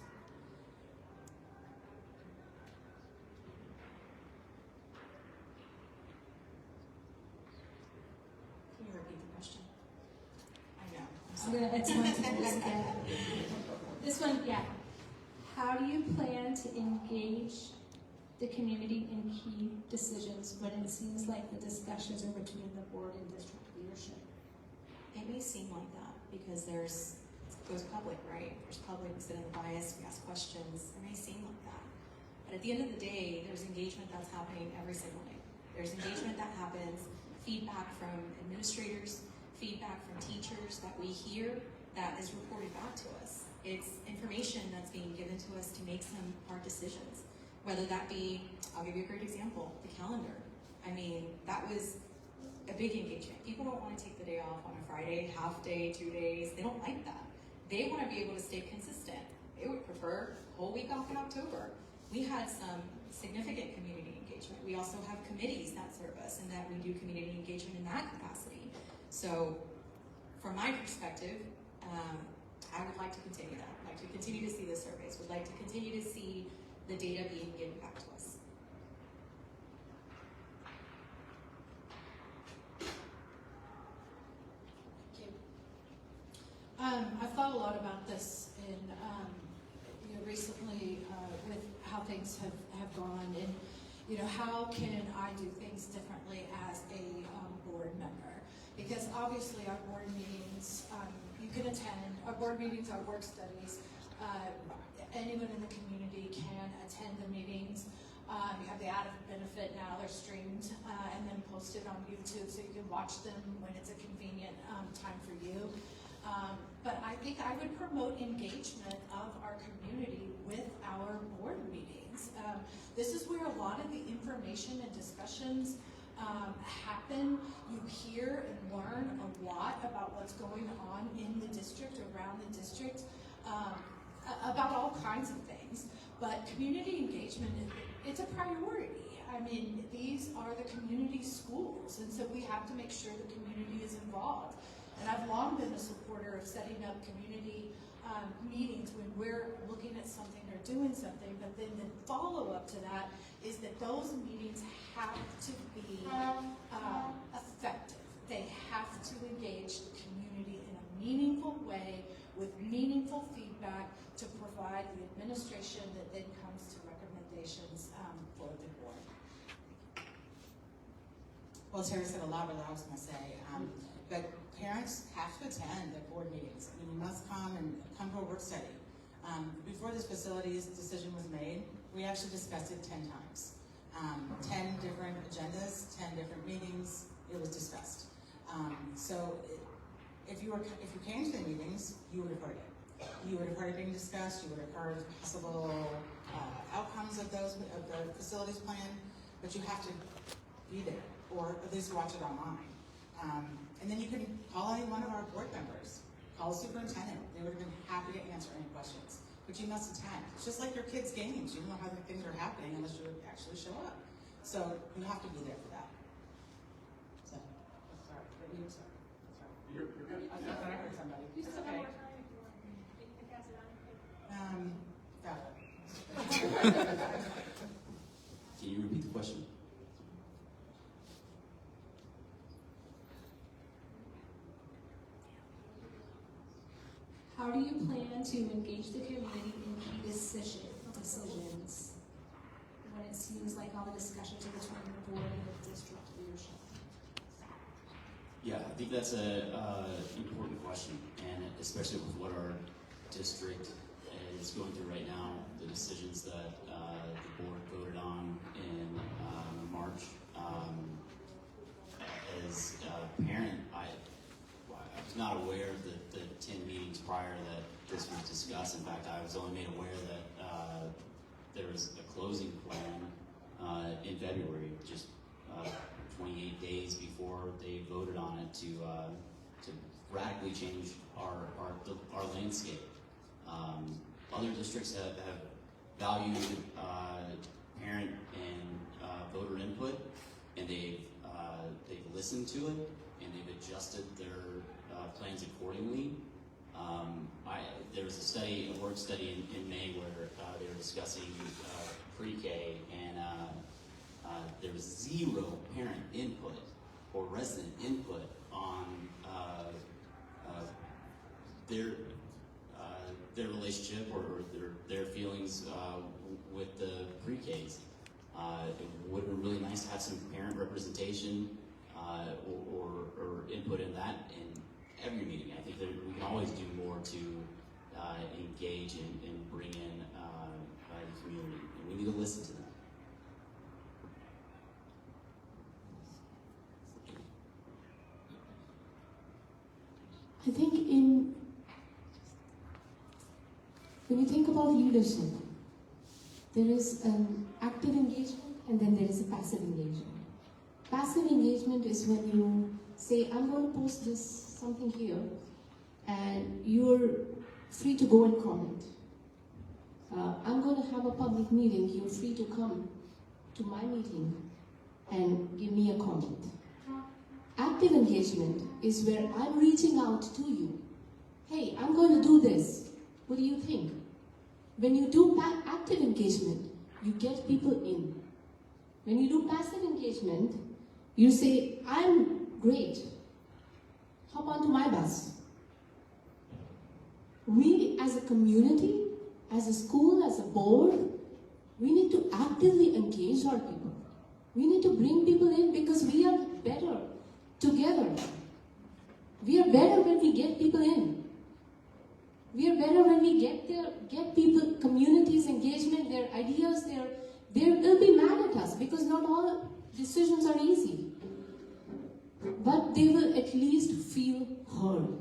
Can you repeat the question? I know. I'm gonna attempt to do this again. This one, yeah. How do you plan to engage the community in key decisions when it seems like the discussions are between the board and district leadership? It may seem like that because there's public, right? There's public, we sit in the bias, we ask questions. It may seem like that. But at the end of the day, there's engagement that's happening every single day. There's engagement that happens, feedback from administrators, feedback from teachers that we hear that is reported back to us. It's information that's being given to us to make some hard decisions. Whether that be, I'll give you a great example, the calendar. I mean, that was a big engagement. People don't want to take the day off on a Friday, half day, 2 days. They don't like that. They want to be able to stay consistent. They would prefer a whole week off in October. We had some significant community engagement. We also have committees that serve us and that we do community engagement in that capacity. So from my perspective, I would like to continue that. I'd like to continue to see the surveys. Would like to continue to see the data being given back to us. I've thought a lot about this in recently with how things have gone, and how can I do things differently as a board member? Because obviously our board meetings, you can attend. Our board meetings, our work studies. Anyone in the community can attend the meetings. You have the added benefit now; they're streamed and then posted on YouTube, so you can watch them when it's a convenient time for you. But I think I would promote engagement of our community with our board meetings. This is where a lot of the information and discussions happen. You hear and learn a lot about what's going on in the district, around the district, about all kinds of things. But community engagement, it's a priority. I mean, these are the community schools, and so we have to make sure the community is involved. And I've long been a supporter of setting up community meetings when we're looking at something or doing something, but then the follow-up to that is that those meetings have to be effective. They have to engage the community in a meaningful way with meaningful feedback to provide the administration that then comes to recommendations for the board. Well, Terry said a lot of what I was going to say, but parents have to attend the board meetings. I mean, you must come to a work study. Before this facilities decision was made, we actually discussed it 10 times. 10 different agendas, 10 different meetings, it was discussed. So if you came to the meetings, you would have heard it. You would have heard it being discussed, you would have heard possible outcomes of the facilities plan, but you have to be there, or at least watch it online. And then you can call any one of our board members, call the superintendent. They would have been happy to answer any questions. But you must attend. It's just like your kids' games. You don't know how the things are happening unless you actually show up. So you have to be there for that. So, sorry. You're good. I thought I heard somebody. You still have Okay. more time if you want. You can pass it on. Can you repeat the question? How do you plan to engage the community in key decisions when it seems like all the discussions are between the board and the district leadership? Yeah, I think that's an important question, and especially with what our district is going through right now, the decisions that the board voted on in March. As a parent, I was not aware of the 10 meetings prior that this was discussed. In fact, I was only made aware that there was a closing plan in February, just 28 days before they voted on it to radically change our landscape. Other districts have valued parent and voter input, and they've listened to it, and they've adjusted their plans accordingly. There was a work study in May where they were discussing pre-K, and there was zero parent input or resident input on their relationship or their feelings with the pre-Ks. It would have been really nice to have some parent representation or input in that in every meeting. I think that we can always do more to engage and bring in the community, and we need to listen to them. I think when you think about leadership, there is an active engagement and then there is a passive engagement. Passive engagement is when you say, I'm going to post something here, and you're free to go and comment. I'm going to have a public meeting, you're free to come to my meeting and give me a comment. Active engagement is where I'm reaching out to you. Hey, I'm going to do this. What do you think? When you do active engagement, you get people in. When you do passive engagement, you say, I'm great. Hop onto my bus. We as a community, as a school, as a board, we need to actively engage our people. We need to bring people in because we are better together. We are better when we get people in. We are better when we get people, communities, engagement, their ideas, they'll be mad at us because not all decisions are easy. But they will at least feel heard.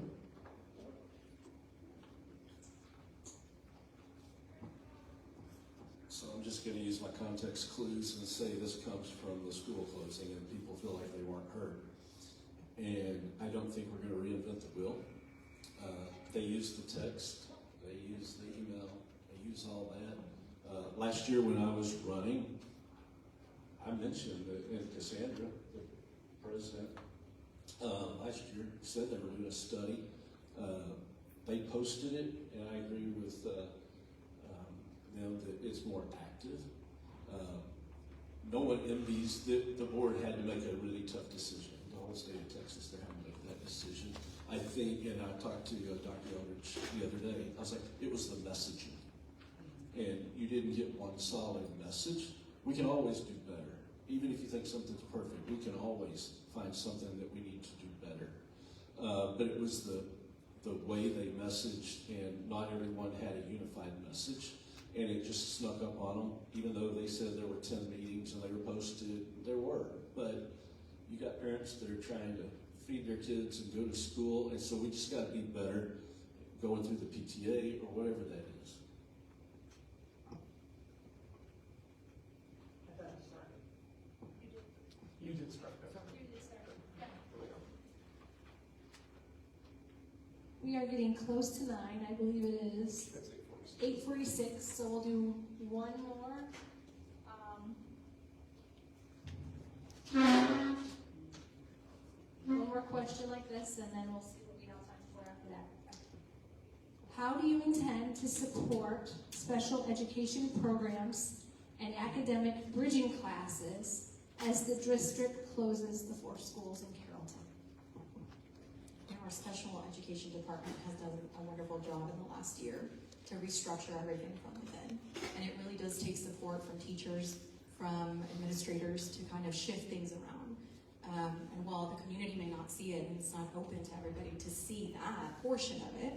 So I'm just going to use my context clues and say this comes from the school closing and people feel like they weren't heard. And I don't think we're going to reinvent the wheel. They use the text, they use the email, they use all that. Last year when I was running, I mentioned that Cassandra, the president, last year said they were doing a study. They posted it, and I agree with them that it's more active. No one envies the board had to make a really tough decision. The whole state of Texas, they had to make that decision. I think, and I talked to Dr. Eldridge the other day, I was like, it was the messaging. And you didn't get one solid message. We can always do better. Even if you think something's perfect, we can always find something that we need to do better. But it was the way they messaged, and not everyone had a unified message. And it just snuck up on them, even though they said there were 10 meetings and they were posted, there were. But you got parents that are trying to feed their kids and go to school, and so we just got to be better going through the PTA or whatever that is. You did start that. We are getting close to 9. I believe it is 8:46, so we'll do one more. One more question like this, and then we'll see what we have time for after that. How do you intend to support special education programs and academic bridging classes as the district closes the 4 schools in Carrollton? Our special education department has done a wonderful job in the last year to restructure everything from within. And it really does take support from teachers, from administrators to kind of shift things around. And while the community may not see it and it's not open to everybody to see that portion of it,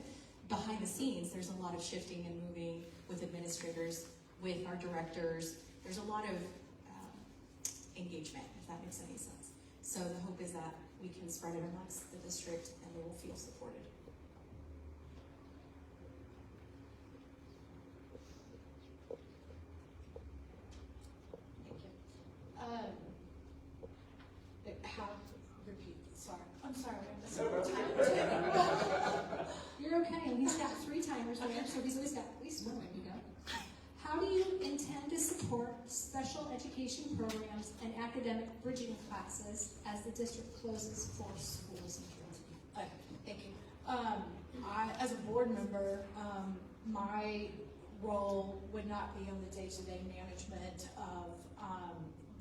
behind the scenes there's a lot of shifting and moving with administrators, with our directors. There's a lot of engagement, if that makes any sense. So the hope is that we can spread it amongst the district and they will feel supported. education programs and academic bridging classes as the district closes for schools in Carrollton. Okay, thank you. As a board member, my role would not be on the day-to-day management of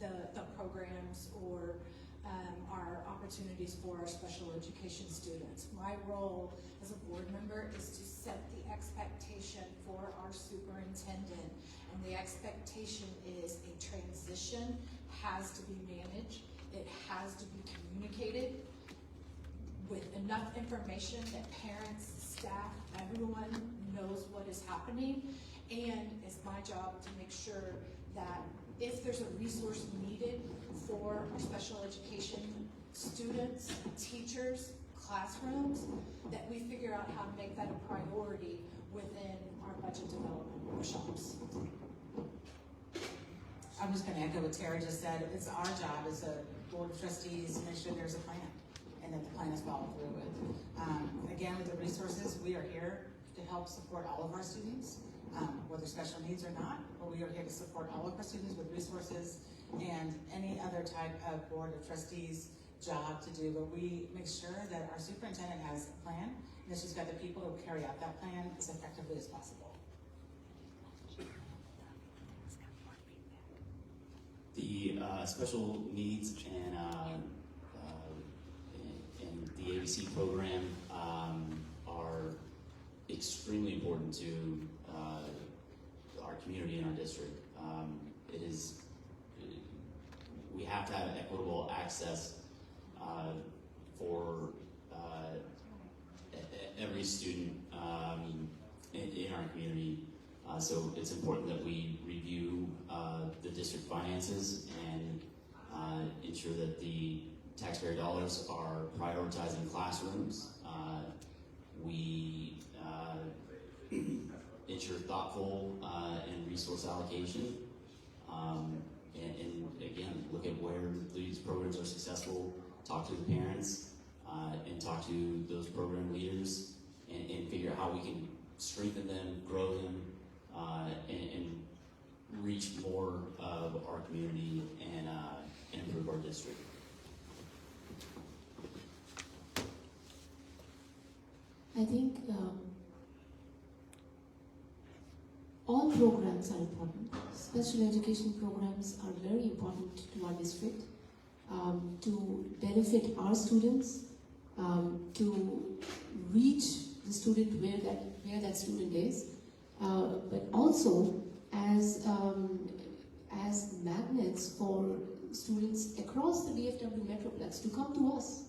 the programs or our opportunities for our special education students. My role as a board member is to set the expectation for our superintendent, and the expectation is a transition has to be managed, it has to be communicated with enough information that parents, staff, everyone knows what is happening, and it's my job to make sure that if there's a resource needed for our special education students, teachers, classrooms, that we figure out how to make that a priority within our budget development workshops. I'm just going to echo what Tara just said. It's our job as a board of trustees to make sure there's a plan and that the plan is followed through with. Again, with the resources, we are here to help support all of our students, whether special needs or not, but we are here to support all of our students with resources and any other type of board of trustees job to do, but we make sure that our superintendent has a plan and that she's got the people who carry out that plan as effectively as possible. The special needs and the ABC program are extremely important to our community and our district. We have to have equitable access for every student in our community. So it's important that we review the district finances and ensure that the taxpayer dollars are prioritizing classrooms. We ensure thoughtful and resource allocation. And again, look at where these programs are successful, talk to the parents, and talk to those program leaders, and figure out how we can strengthen them, grow them, and reach more of our community and improve our district. I think all programs are important. Special education programs are very important to our district to benefit our students, to reach the student where that student is, but also as magnets for students across the DFW Metroplex to come to us.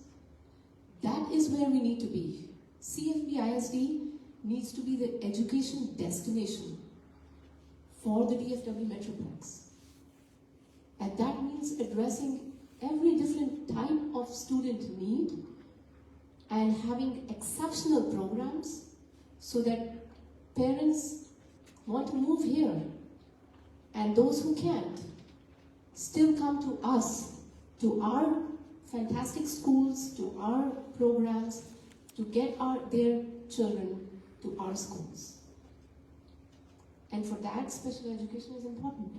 That is where we need to be. CFBISD needs to be the education destination for the DFW Metroplex. And that means addressing every different type of student need and having exceptional programs so that parents want to move here, and those who can't still come to us, to our fantastic schools, to our programs, to get their children to our schools. And for that, special education is important.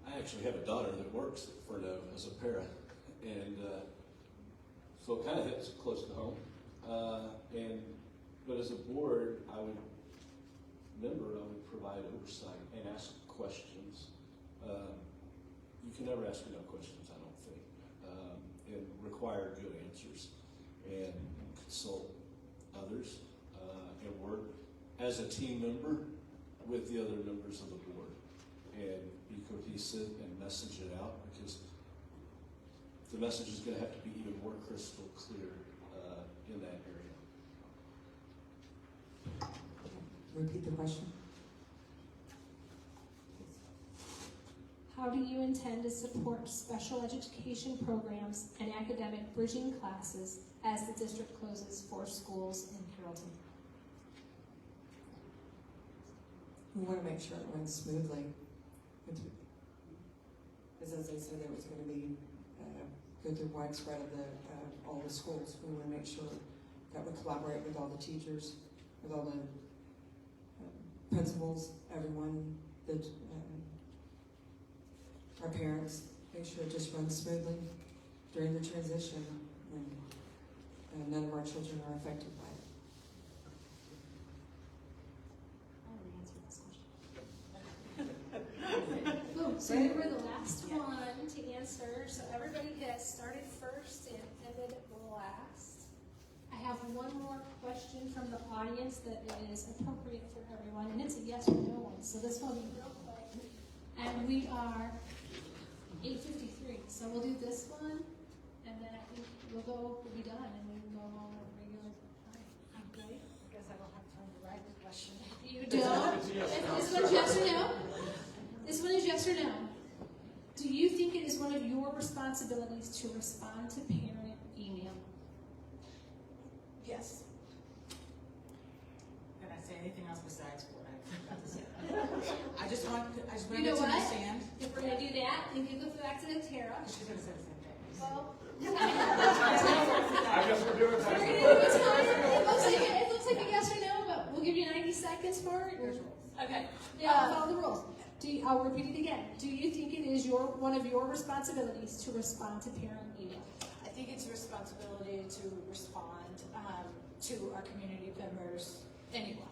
I actually have a daughter that works at Furno as a para, and so it kind of hits close to home. But as a board, I would provide oversight and ask questions. You can never ask enough questions, I don't think, and require good answers, and consult others, and work as a team member with the other members of the board, and be cohesive and message it out, because the message is going to have to be even more crystal clear in that area. Repeat the question. How do you intend to support special education programs and academic bridging classes as the district closes for schools in Carrollton? We want to make sure it runs smoothly. As I said, there was going to be go through widespread of all the schools. We want to make sure that we collaborate with all the teachers, with all the principals, everyone, our parents, make sure it just runs smoothly during the transition, and none of our children are affected by it. Oh, so you were the last one to answer, so everybody has started first and ended last. I have one more question from the audience that is appropriate for everyone, and it's a yes or no one, so this will be real quick. And we are 8:53, so we'll do this one, and then I think we'll be done, and we can go on a regular time. Okay? Because I don't have time to write the question. You don't? This one's yes or no? This one is yes or no. Do you think it is one of your responsibilities to respond to parent email? Yes. Can I say anything else besides what I got to say? I just want You know to what? understand. If we're going to do that, then give the back to the Tara. She's going to say the same thing. Well, I guess we're doing we're going to do it time. It looks like a yes or no, but we'll give you 90 seconds for it. Okay. Yeah, follow the rules. I'll repeat it again. Do you think it is one of your responsibilities to respond to parent email? I think it's a responsibility to respond to our community members, anyone,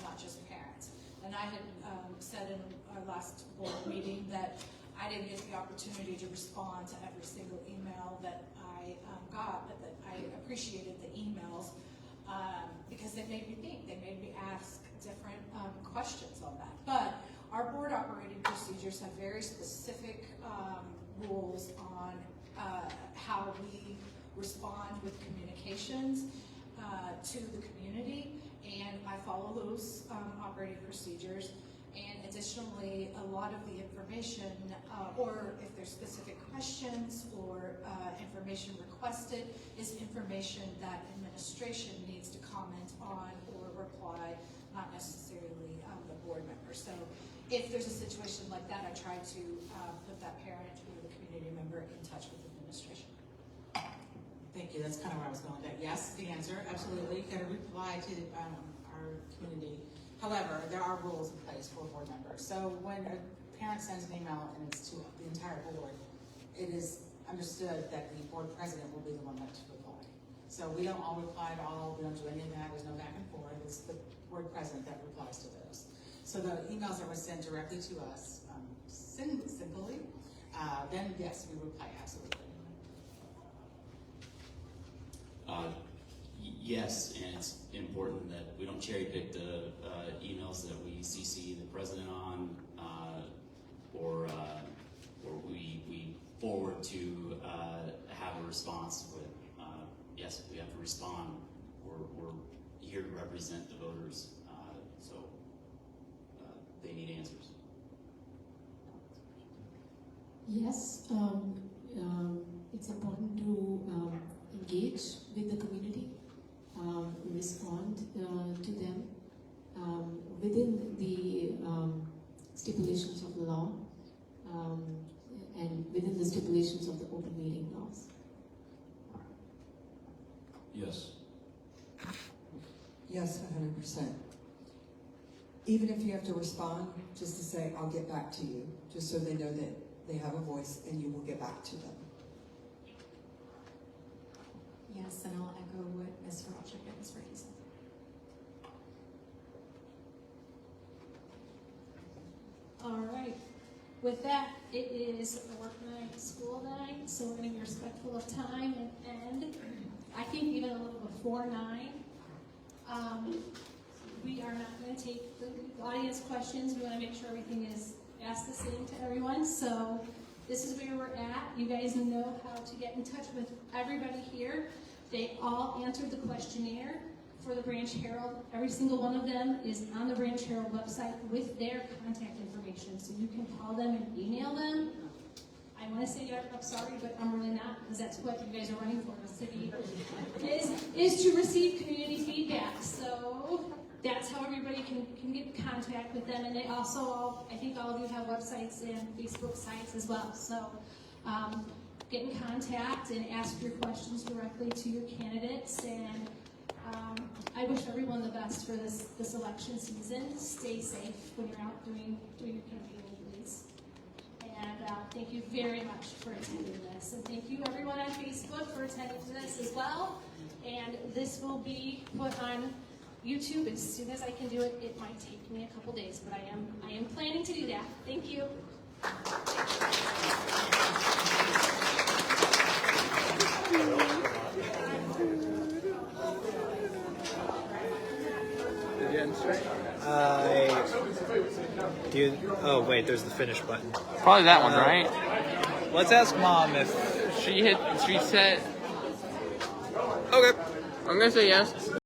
not just parents. And I had said in our last board meeting that I didn't get the opportunity to respond to every single email that I got, but that I appreciated the emails because they made me think, they made me ask different questions on that. But our board operating procedures have very specific rules on how we respond with communications to the community, and I follow those operating procedures. And additionally, a lot of the information, or if there's specific questions or information requested, is information that administration needs to comment on or reply, not necessarily the board member. So if there's a situation like that, I try to put that parent or the community member in touch with administration. Thank you. That's kind of where I was going with that. Yes, the answer, absolutely. Got to reply to our community. However, there are rules in place for board members. So when a parent sends an email and it's to the entire board, it is understood that the board president will be the one that to reply. So we don't all reply to all. We don't do any of that. There's no back and forth. It's the board president that replies to those. So the emails that were sent directly to us, simply, then yes, we reply absolutely. Yes, and it's important that we don't cherry pick the emails that we CC the president on, or we forward to have a response with. Yes, we have to respond. We're here to represent the voters, so they need answers. Yes, it's important to engage with the community, respond to them within the stipulations of the law and within the stipulations of the open meeting laws. Yes. Yes, 100%. Even if you have to respond, just to say, I'll get back to you, just so they know that they have a voice and you will get back to them. Yes, and I'll echo what Ms. Rochek and Ms. Ricky said. All right. With that, it is a work night, school night, so we're going to be respectful of time and end, I think, even a little before 9. We are not going to take the audience questions. We want to make sure everything is asked the same to everyone. So this is where we're at. You guys know how to get in touch with everybody here. They all answered the questionnaire for the Branch Herald. Every single one of them is on the Branch Herald website with their contact information. So you can call them and email them. I want to say I'm sorry, but I'm really not, because that's what you guys are running for the city, is to receive community feedback. So that's how everybody can get in contact with them. And they also, I think all of you have websites and Facebook sites as well. So get in contact and ask your questions directly to your candidates. And I I wish everyone the best for this election season. Stay safe when you're out doing your campaigning, please. And thank you very much for attending this. And thank you everyone on Facebook for attending this as well. And this will be put on YouTube as soon as I can do it. It might take me a couple days, but I am planning to do that. Thank you. Did you end straight? Oh wait, there's the finish button. Probably that one, right? Let's ask Mom if She said. Okay. I'm gonna say yes.